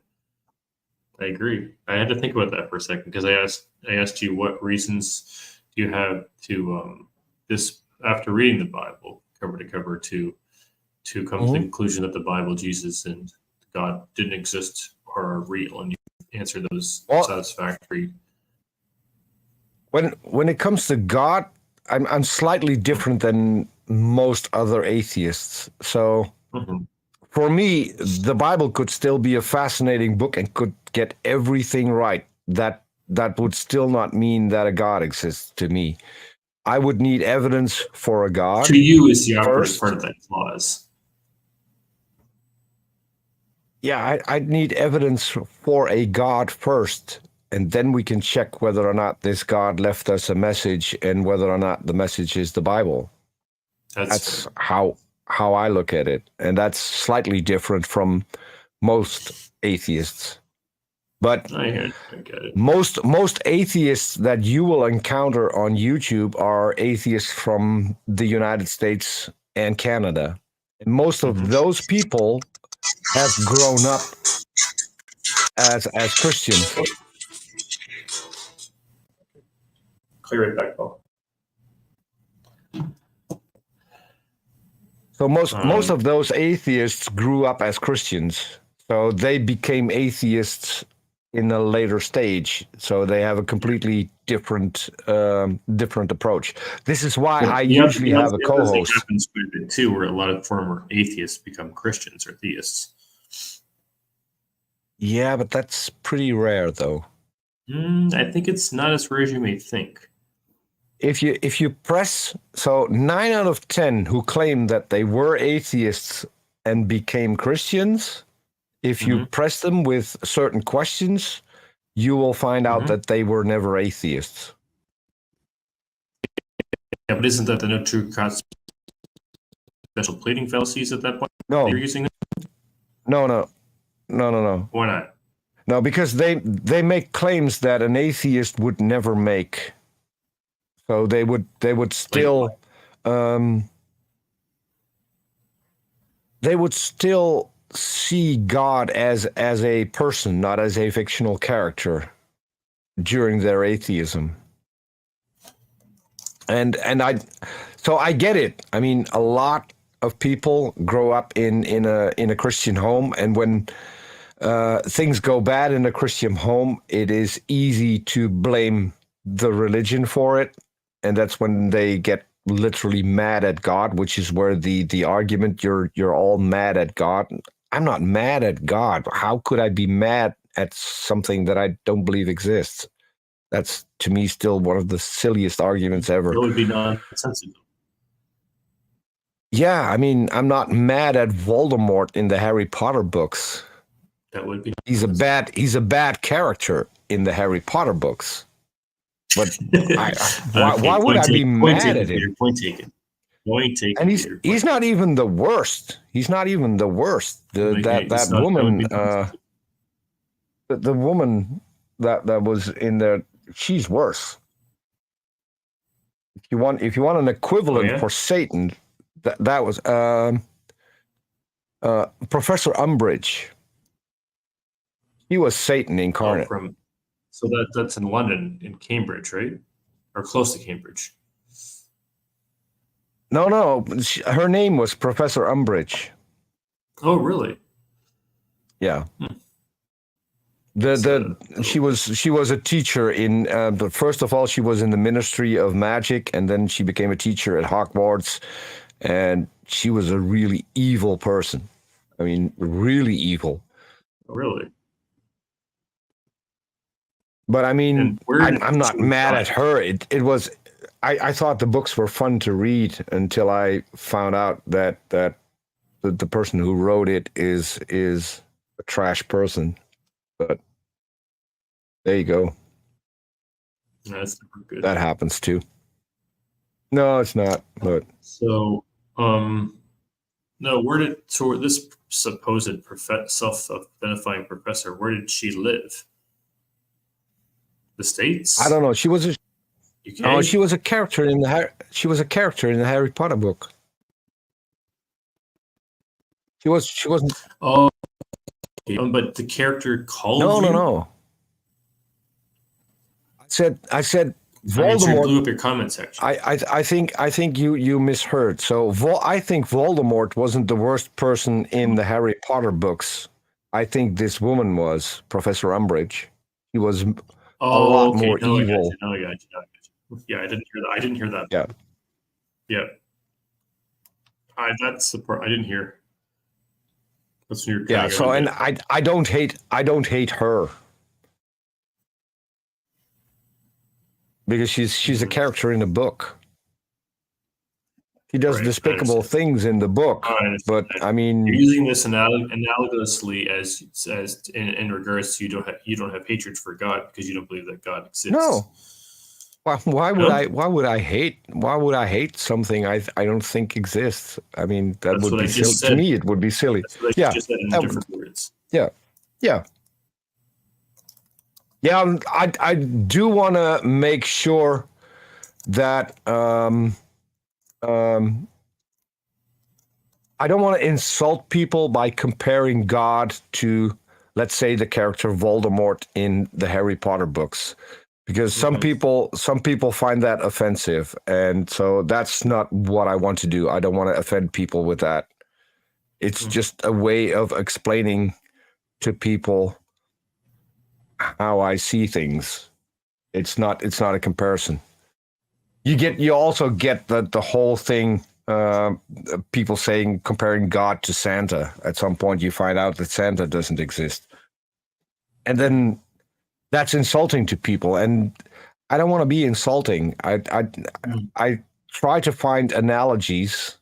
I agree. I had to think about that for a second, because I asked you what reasons do you have to this, after reading the Bible cover to cover, to come to the conclusion that the Bible, Jesus, and God didn't exist or are real, and you answer those satisfactory.
When it comes to God, I'm slightly different than most other atheists. So for me, the Bible could still be a fascinating book and could get everything right. That would still not mean that a God exists to me. I would need evidence for a God.
To you is the operative part of that clause.
Yeah, I'd need evidence for a God first, and then we can check whether or not this God left us a message and whether or not the message is the Bible. That's how I look at it, and that's slightly different from most atheists. But
I get it.
Most atheists that you will encounter on YouTube are atheists from the United States and Canada. And most of those people have grown up as Christians.
Clear it back, Paul.
So most of those atheists grew up as Christians. So they became atheists in a later stage. So they have a completely different different approach. This is why I usually have a co-host.
It happens quite a bit too, where a lot of former atheists become Christians or theists.
Yeah, but that's pretty rare, though.
I think it's not as rare as you may think.
If you press, so 9 out of 10 who claim that they were atheists and became Christians, if you press them with certain questions, you will find out that they were never atheists.
Yeah, but isn't that the no true special pleading fallacies at that point?
No.
You're using it?
No.
Why not?
No, because they make claims that an atheist would never make. So they would still see God as a person, not as a fictional character during their atheism. And I get it. I mean, a lot of people grow up in a Christian home, and when things go bad in a Christian home, it is easy to blame the religion for it. And that's when they get literally mad at God, which is where the argument, you're all mad at God. I'm not mad at God. How could I be mad at something that I don't believe exists? That's, to me, still one of the silliest arguments ever.
It would be nonsensical.
Yeah, I mean, I'm not mad at Voldemort in the Harry Potter books.
That would be.
He's a bad character in the Harry Potter books. But why would I be mad at him?
Point taken. Point taken.
And he's not even the worst. He's not even the worst. That woman, the woman that was in there, she's worse. If you want an equivalent for Satan, that was Professor Umbridge. He was Satan incarnate.
So that's in London, in Cambridge, right? Or close to Cambridge.
No. Her name was Professor Umbridge.
Oh, really?
Yeah. She was a teacher in. First of all, she was in the Ministry of Magic, and then she became a teacher at Hogwarts, and she was a really evil person. I mean, really evil.
Really?
But I mean, I'm not mad at her. It was, I thought the books were fun to read until I found out that the person who wrote it is a trash person. But there you go.
That's never good.
That happens too. No, it's not. But
so, no, this supposed self-identifying professor, where did she live? The States?
I don't know. She was a
UK?
No, she was a character in the Harry Potter book. She wasn't.
Oh, okay. But the character called.
No. I said Voldemort.
You blew up your comment section.
I think you misheard. So I think Voldemort wasn't the worst person in the Harry Potter books. I think this woman was Professor Umbridge. He was a lot more evil.
I got you. Yeah, I didn't hear that. I didn't hear that.
Yeah.
That's the part I didn't hear. That's your.
Yeah. So, and I don't hate her because she's a character in the book. He does despicable things in the book, but I mean,
you're using this analogously as in regards to you don't have hatred for God because you don't believe that God exists.
No. Why would I hate something I don't think exists? I mean, that would be silly. To me, it would be silly.
That's what I just said in different words.
Yeah. I do want to make sure that I don't want to insult people by comparing God to, let's say, the character Voldemort in the Harry Potter books. because some people find that offensive, and so that's not what I want to do. I don't want to offend people with that. It's just a way of explaining to people how I see things. It's not a comparison. You also get the whole thing, people saying comparing God to Santa. At some point you find out that Santa doesn't exist, and then that's insulting to people, and I don't want to be insulting. I try to find analogies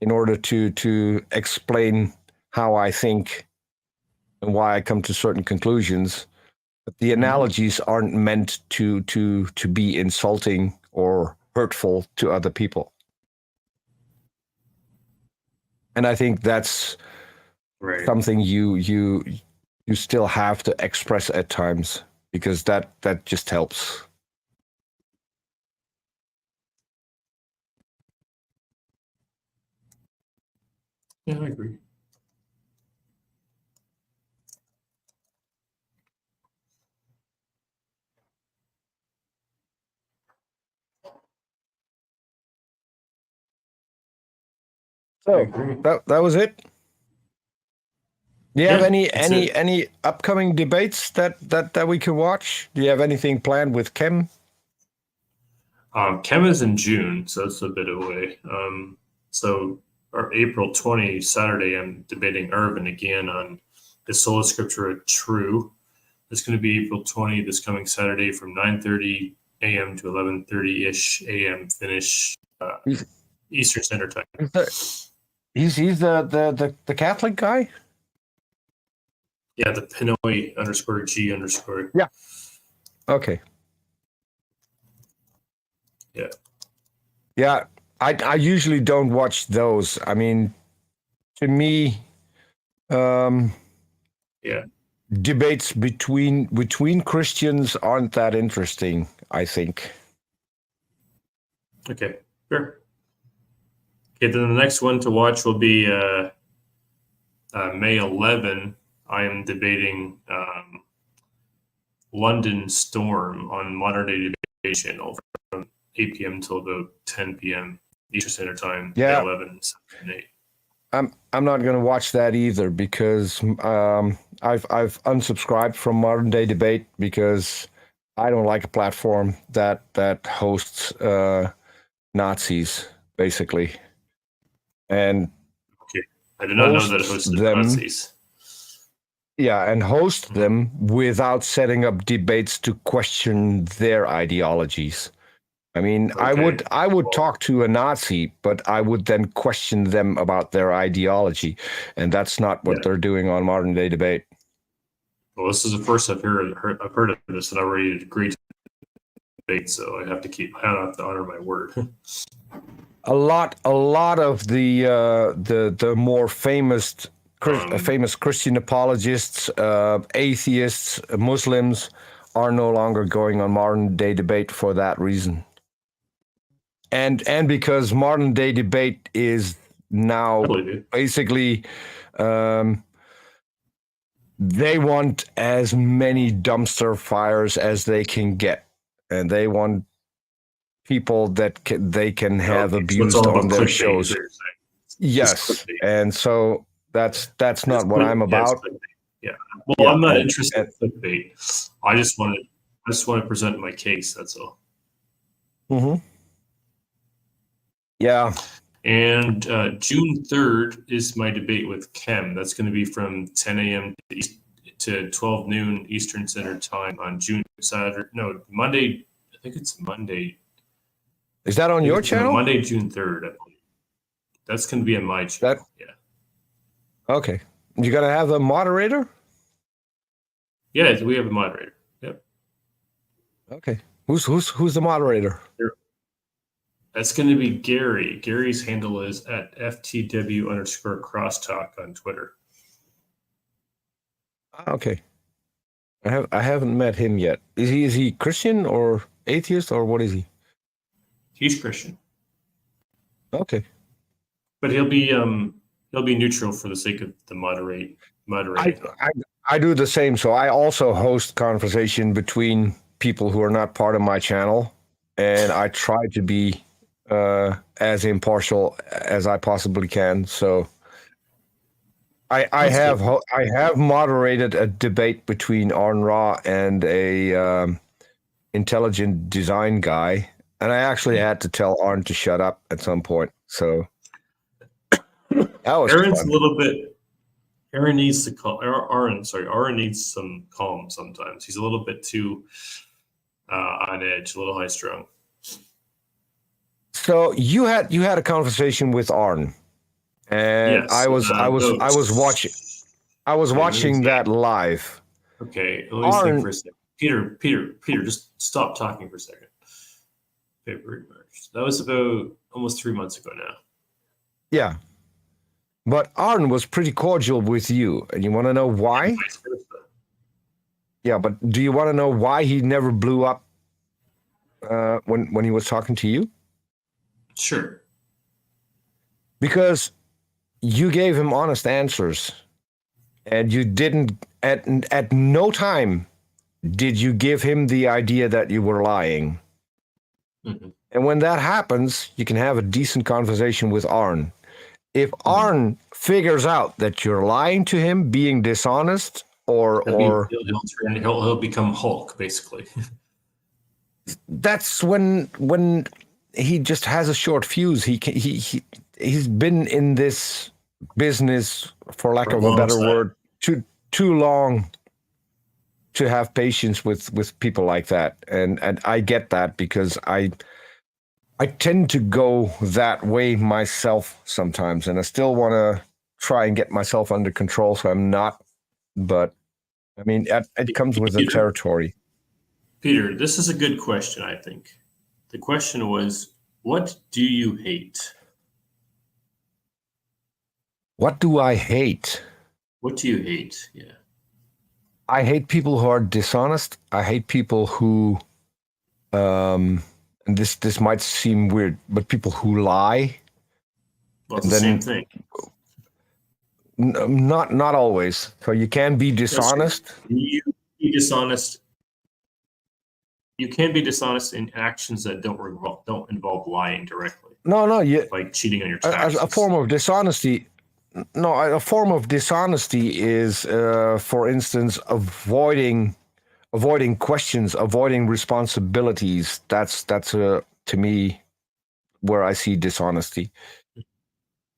in order to explain how I think and why I come to certain conclusions. But the analogies aren't meant to be insulting or hurtful to other people. And I think that's something you still have to express at times, because that just helps.
Yeah, I agree.
So
agree.
that was it. Do you have
Yeah,
any upcoming debates that we can watch? Do you have anything planned with Kem?
Chem is in June, so it's a bit away. So our April 20, Saturday, I'm debating Irvin again on the Sola Scriptura True. It's going to be April 20 this coming Saturday from 9:30 a.m. to 11:30-ish a.m. finish Eastern Standard Time.
He's the Catholic guy?
Yeah, the Pinoy _G_.
Yeah. Okay.
Yeah.
Yeah, I usually don't watch those. I mean, to me,
Yeah.
debates between Christians aren't that interesting, I think.
Okay, sure. Okay, then the next one to watch will be May 11. I am debating London Storm on Modern Day Debate Channel from 8 p.m. till about 10 p.m. Eastern Standard Time.
Yeah.
May 11, 7, and 8.
I'm not going to watch that either, because I've unsubscribed from Modern Day Debate because I don't like a platform that hosts Nazis, basically. And
Okay, I did not know that it
hosts
hosted
them.
Nazis.
Yeah, and host them without setting up debates to question their ideologies. I mean,
Okay.
I would talk to a Nazi, but I would then question them about their ideology, and that's not what they're doing on Modern Day Debate.
Well, this is the first I've heard of this, and I already agreed to debate, so I have to honor my word.
A lot of the more famous Christian apologists, atheists, Muslims are no longer going on Modern Day Debate for that reason. And because Modern Day Debate is now basically they want as many dumpster fires as they can get, and they want people that they can have abused on their shows. Yes, and so that's not what I'm about.
Yeah. Well, I'm not interested in clickbait. I just want to present my case. That's all.
Mm-hmm. Yeah.
And June 3rd is my debate with Kem. That's going to be from 10 a.m. to 12 noon Eastern Standard Time on Monday. I think it's Monday.
Is that on your channel?
Monday, June 3rd, I believe. That's going to be on my channel. Yeah.
Okay. You got to have a moderator?
Yeah, we have a moderator. Yep.
Okay. Who's the moderator?
That's going to be Gary. Gary's handle is at FTW_crosstalk on Twitter.
Okay. I haven't met him yet. Is he Christian or atheist, or what is he?
He's Christian.
Okay.
But he'll be neutral for the sake of the moderating.
I do the same. So I also host conversation between people who are not part of my channel, and I try to be as impartial as I possibly can. So I
That's
have
good.
I have moderated a debate between Arn Ra and a intelligent design guy, and I actually had to tell Arn to shut up at some point. So that was
Aaron's
fun.
a little bit. Aaron needs to call. Aaron needs some calm sometimes. He's a little bit too on edge, a little high strung.
So you had a conversation with Arn, and
Yes,
I was watching
Okay,
watching that live.
Okay, let me think
Arn,
for a second. Peter, just stop talking for a second. February, March. That was about almost 3 months ago now.
yeah, but Arn was pretty cordial with you, and you want to know why?
Vice versa.
Yeah, but do you want to know why he never blew up when he was talking to you?
Sure.
Because you gave him honest answers, and you didn't at no time did you give him the idea that you were lying.
Mm-hmm.
And when that happens, you can have a decent conversation with Arn. If Arn figures out that you're lying to him, being dishonest, or
he'll become Hulk basically.
that's when he just has a short fuse. He's been in this business, for lack of a better word, too long to have patience with people like that. And I get that, because I tend to go that way myself sometimes, and I still want to try and get myself under control, so I'm not. But I mean, it comes with the territory.
Peter, this is a good question, I think. The question was, what do you hate?
What do I hate?
What do you hate? Yeah.
I hate people who are dishonest. I hate people who, and this might seem weird, but people who lie.
Well, it's the same thing.
Not always. So you can be dishonest.
You be dishonest. You can be dishonest in actions that don't involve lying directly.
No,
like cheating on your taxes.
A form of dishonesty. No, a form of dishonesty is, for instance, avoiding questions, avoiding responsibilities. That's to me where I see dishonesty.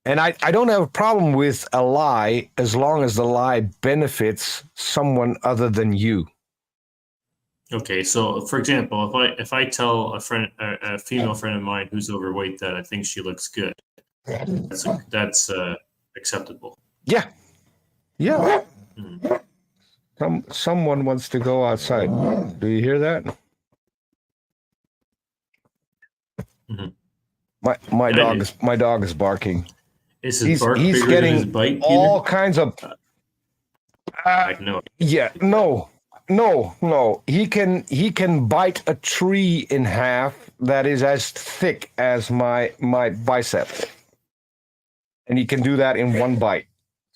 And I don't have a problem with a lie as long as the lie benefits someone other than you. Okay,
so for example, if I tell a female friend of mine who's overweight that I think she looks good, that's acceptable.
Yeah. Mm-hmm. Someone wants to go outside. Do you hear that? Mm-hmm. My dog is barking.
Is his bark
he's
bigger
getting
than his bite, Peter?
all kinds of.
No.
Yeah. No. He can bite a tree in half that is as thick as my bicep, and he can do that in one bite.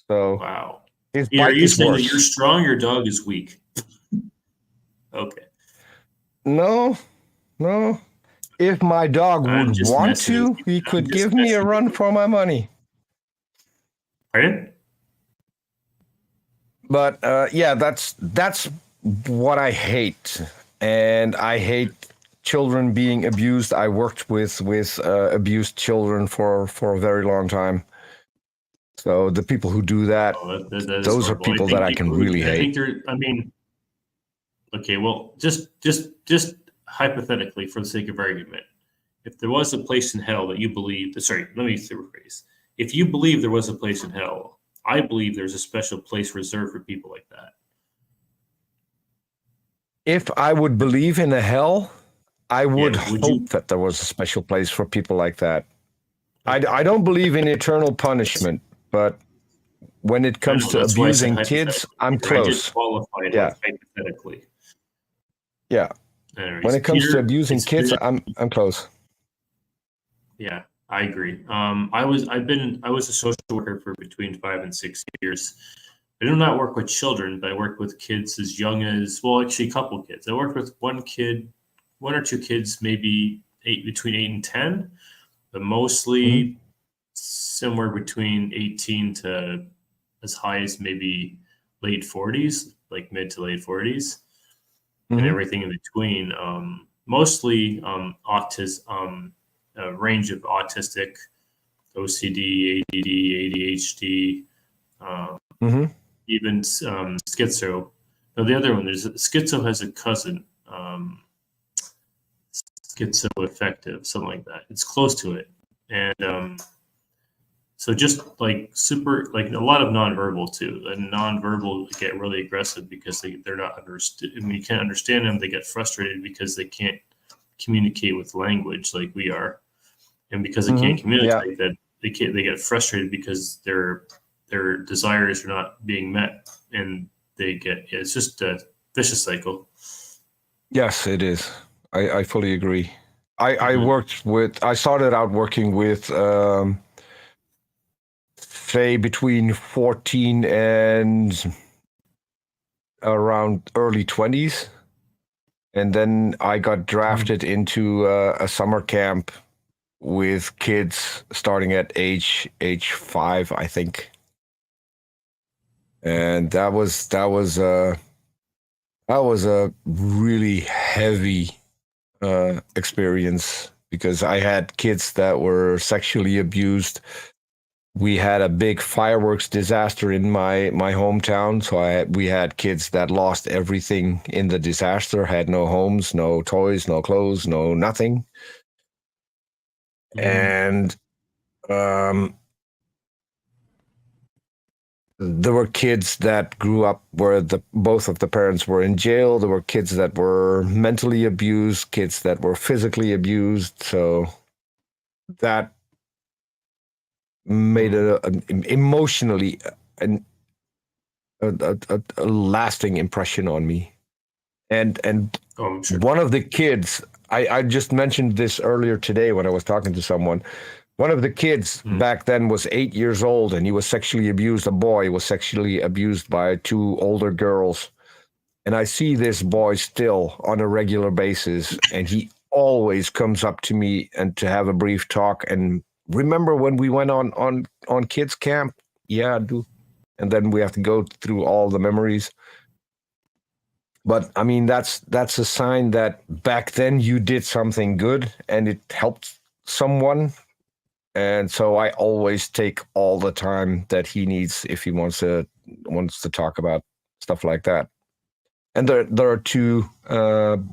So
wow.
His
Peter, are you saying
worse.
that you're strong? Your dog is weak. Okay.
No. If my dog would want to, he could give me a run for my money.
Pardon?
But yeah, that's what I hate, and I hate children being abused. I worked with abused children for a very long time. So the people who do that, those are people that I can really hate.
Okay, well, just hypothetically, for the sake of argument, if there was a place in hell that you believe, sorry, let me rephrase. If you believe there was a place in hell, I believe there's a special place reserved for people like that.
If I would believe in a hell, I would hope that there was a special place for people like that. Okay. I don't believe in eternal punishment, but when it comes to abusing kids, I'm close.
I just qualified hypothetically.
Yeah.
Anyways,
when it comes to abusing kids, I'm close.
Yeah, I agree. I was a social worker for between 5 and 6 years. I do not work with children, but I work with kids as young as, well, actually a couple kids. I worked with one or two kids, maybe between 8 and 10, but mostly somewhere between 18 to as high as maybe late 40s, like mid to late 40s, and everything in between. Mostly autism, a range of autistic, OCD, ADD, ADHD, even schizo. Now the other one, there's schizo has a cousin, schizoaffective, something like that. It's close to it, and so just like super, like a lot of nonverbal too. And nonverbal get really aggressive because they're not understood. I mean, you can't understand them. They get frustrated because they can't communicate with language like we are, and because they can't communicate, that they get frustrated because their desires are not being met, and it's just a vicious cycle.
Yes, it is. I fully agree. I started out working with say between 14 and around early 20s, and then I got drafted into a summer camp with kids starting at age 5, I think, and that was a really heavy experience because I had kids that were sexually abused. We had a big fireworks disaster in my hometown, so we had kids that lost everything in the disaster, had no homes, no toys, no clothes, no nothing. And there were kids that grew up where both of the parents were in jail. There were kids that were mentally abused, kids that were physically abused. So that made it emotionally a lasting impression on me. And
Sure.
one of the kids, I just mentioned this earlier today when I was talking to someone. One of the kids back then was 8 years old, and he was sexually abused. A boy was sexually abused by 2 older girls. And I see this boy still on a regular basis, and he always comes up to me and to have a brief talk. And remember when we went on kids camp? Yeah, I do. And then we have to go through all the memories. But I mean, that's a sign that back then you did something good and it helped someone. And so I always take all the time that he needs if he wants to talk about stuff like that. And there are 2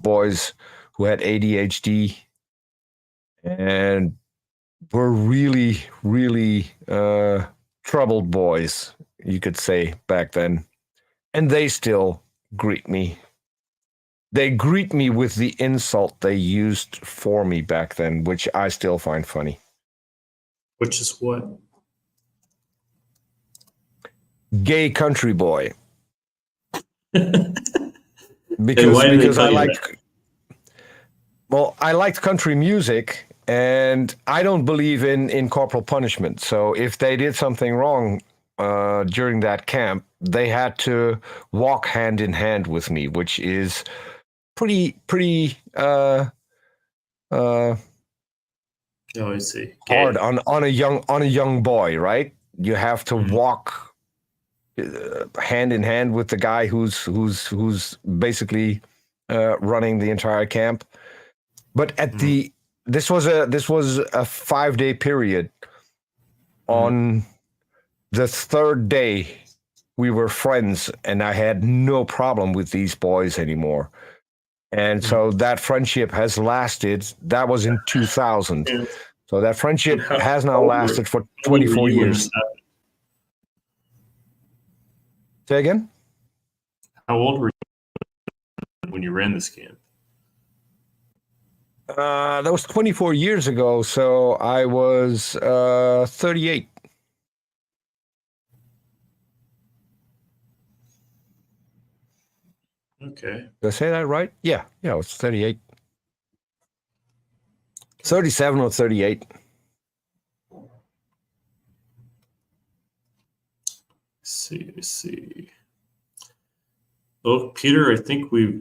boys who had ADHD and were really, really troubled boys, you could say, back then. And they still greet me. They greet me with the insult they used for me back then, which I still find funny.
Which is what?
Gay country boy.
Why do they
because
call
I
you
liked
that?
well, I liked country music, and I don't believe in corporal punishment. So if they did something wrong during that camp, they had to walk hand in hand with me, which is pretty
Oh, I see.
hard on a young boy, right? You have to walk hand in hand with the guy who's basically running the entire camp. But this was a 5-day period. On the 3rd day, we were friends, and I had no problem with these boys anymore. And so that friendship has lasted. That was in 2000.
Yeah.
So that friendship has now lasted for
How old were
24
you when
years.
this happened?
Say again?
How old were you when you ran this camp?
That was 24 years ago, so I was 38.
Okay.
Did I say that right? Yeah, it was 38. 37 or 38.
see. Well, Peter, I think we're a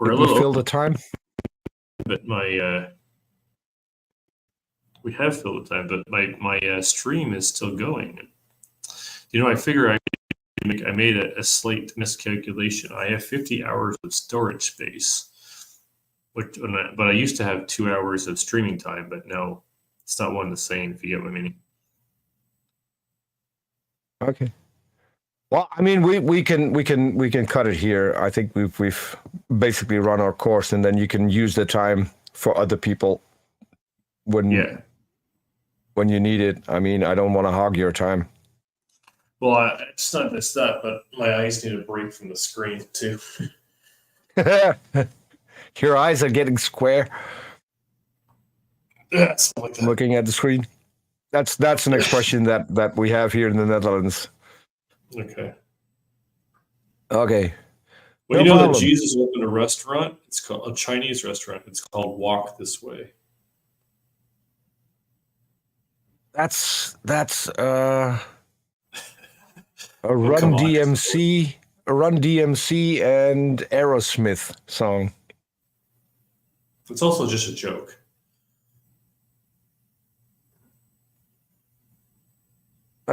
Did we
little
fill
over,
the time?
but we have filled the time, but my stream is still going. I figure I made a slight miscalculation. I have 50 hours of storage space, but I used to have 2 hours of streaming time, but no, it's not one and the same. If you get what I mean.
Okay. Well, I mean, we can cut it here. I think we've basically run our course, and then you can use the time for other people when you need it. I mean, I don't want to hog your time.
Well, it's not just that, but my eyes need a break from the screen too.
Your eyes are getting square.
That's like that.
Looking at the screen. That's an expression that we have here in the Netherlands.
Okay.
Okay.
Well,
No
you know
problem.
that Jesus opened a restaurant. It's called a Chinese restaurant. It's called Walk This Way.
That's a
Oh,
Run
come on.
DMC, and Aerosmith song.
It's also just a joke.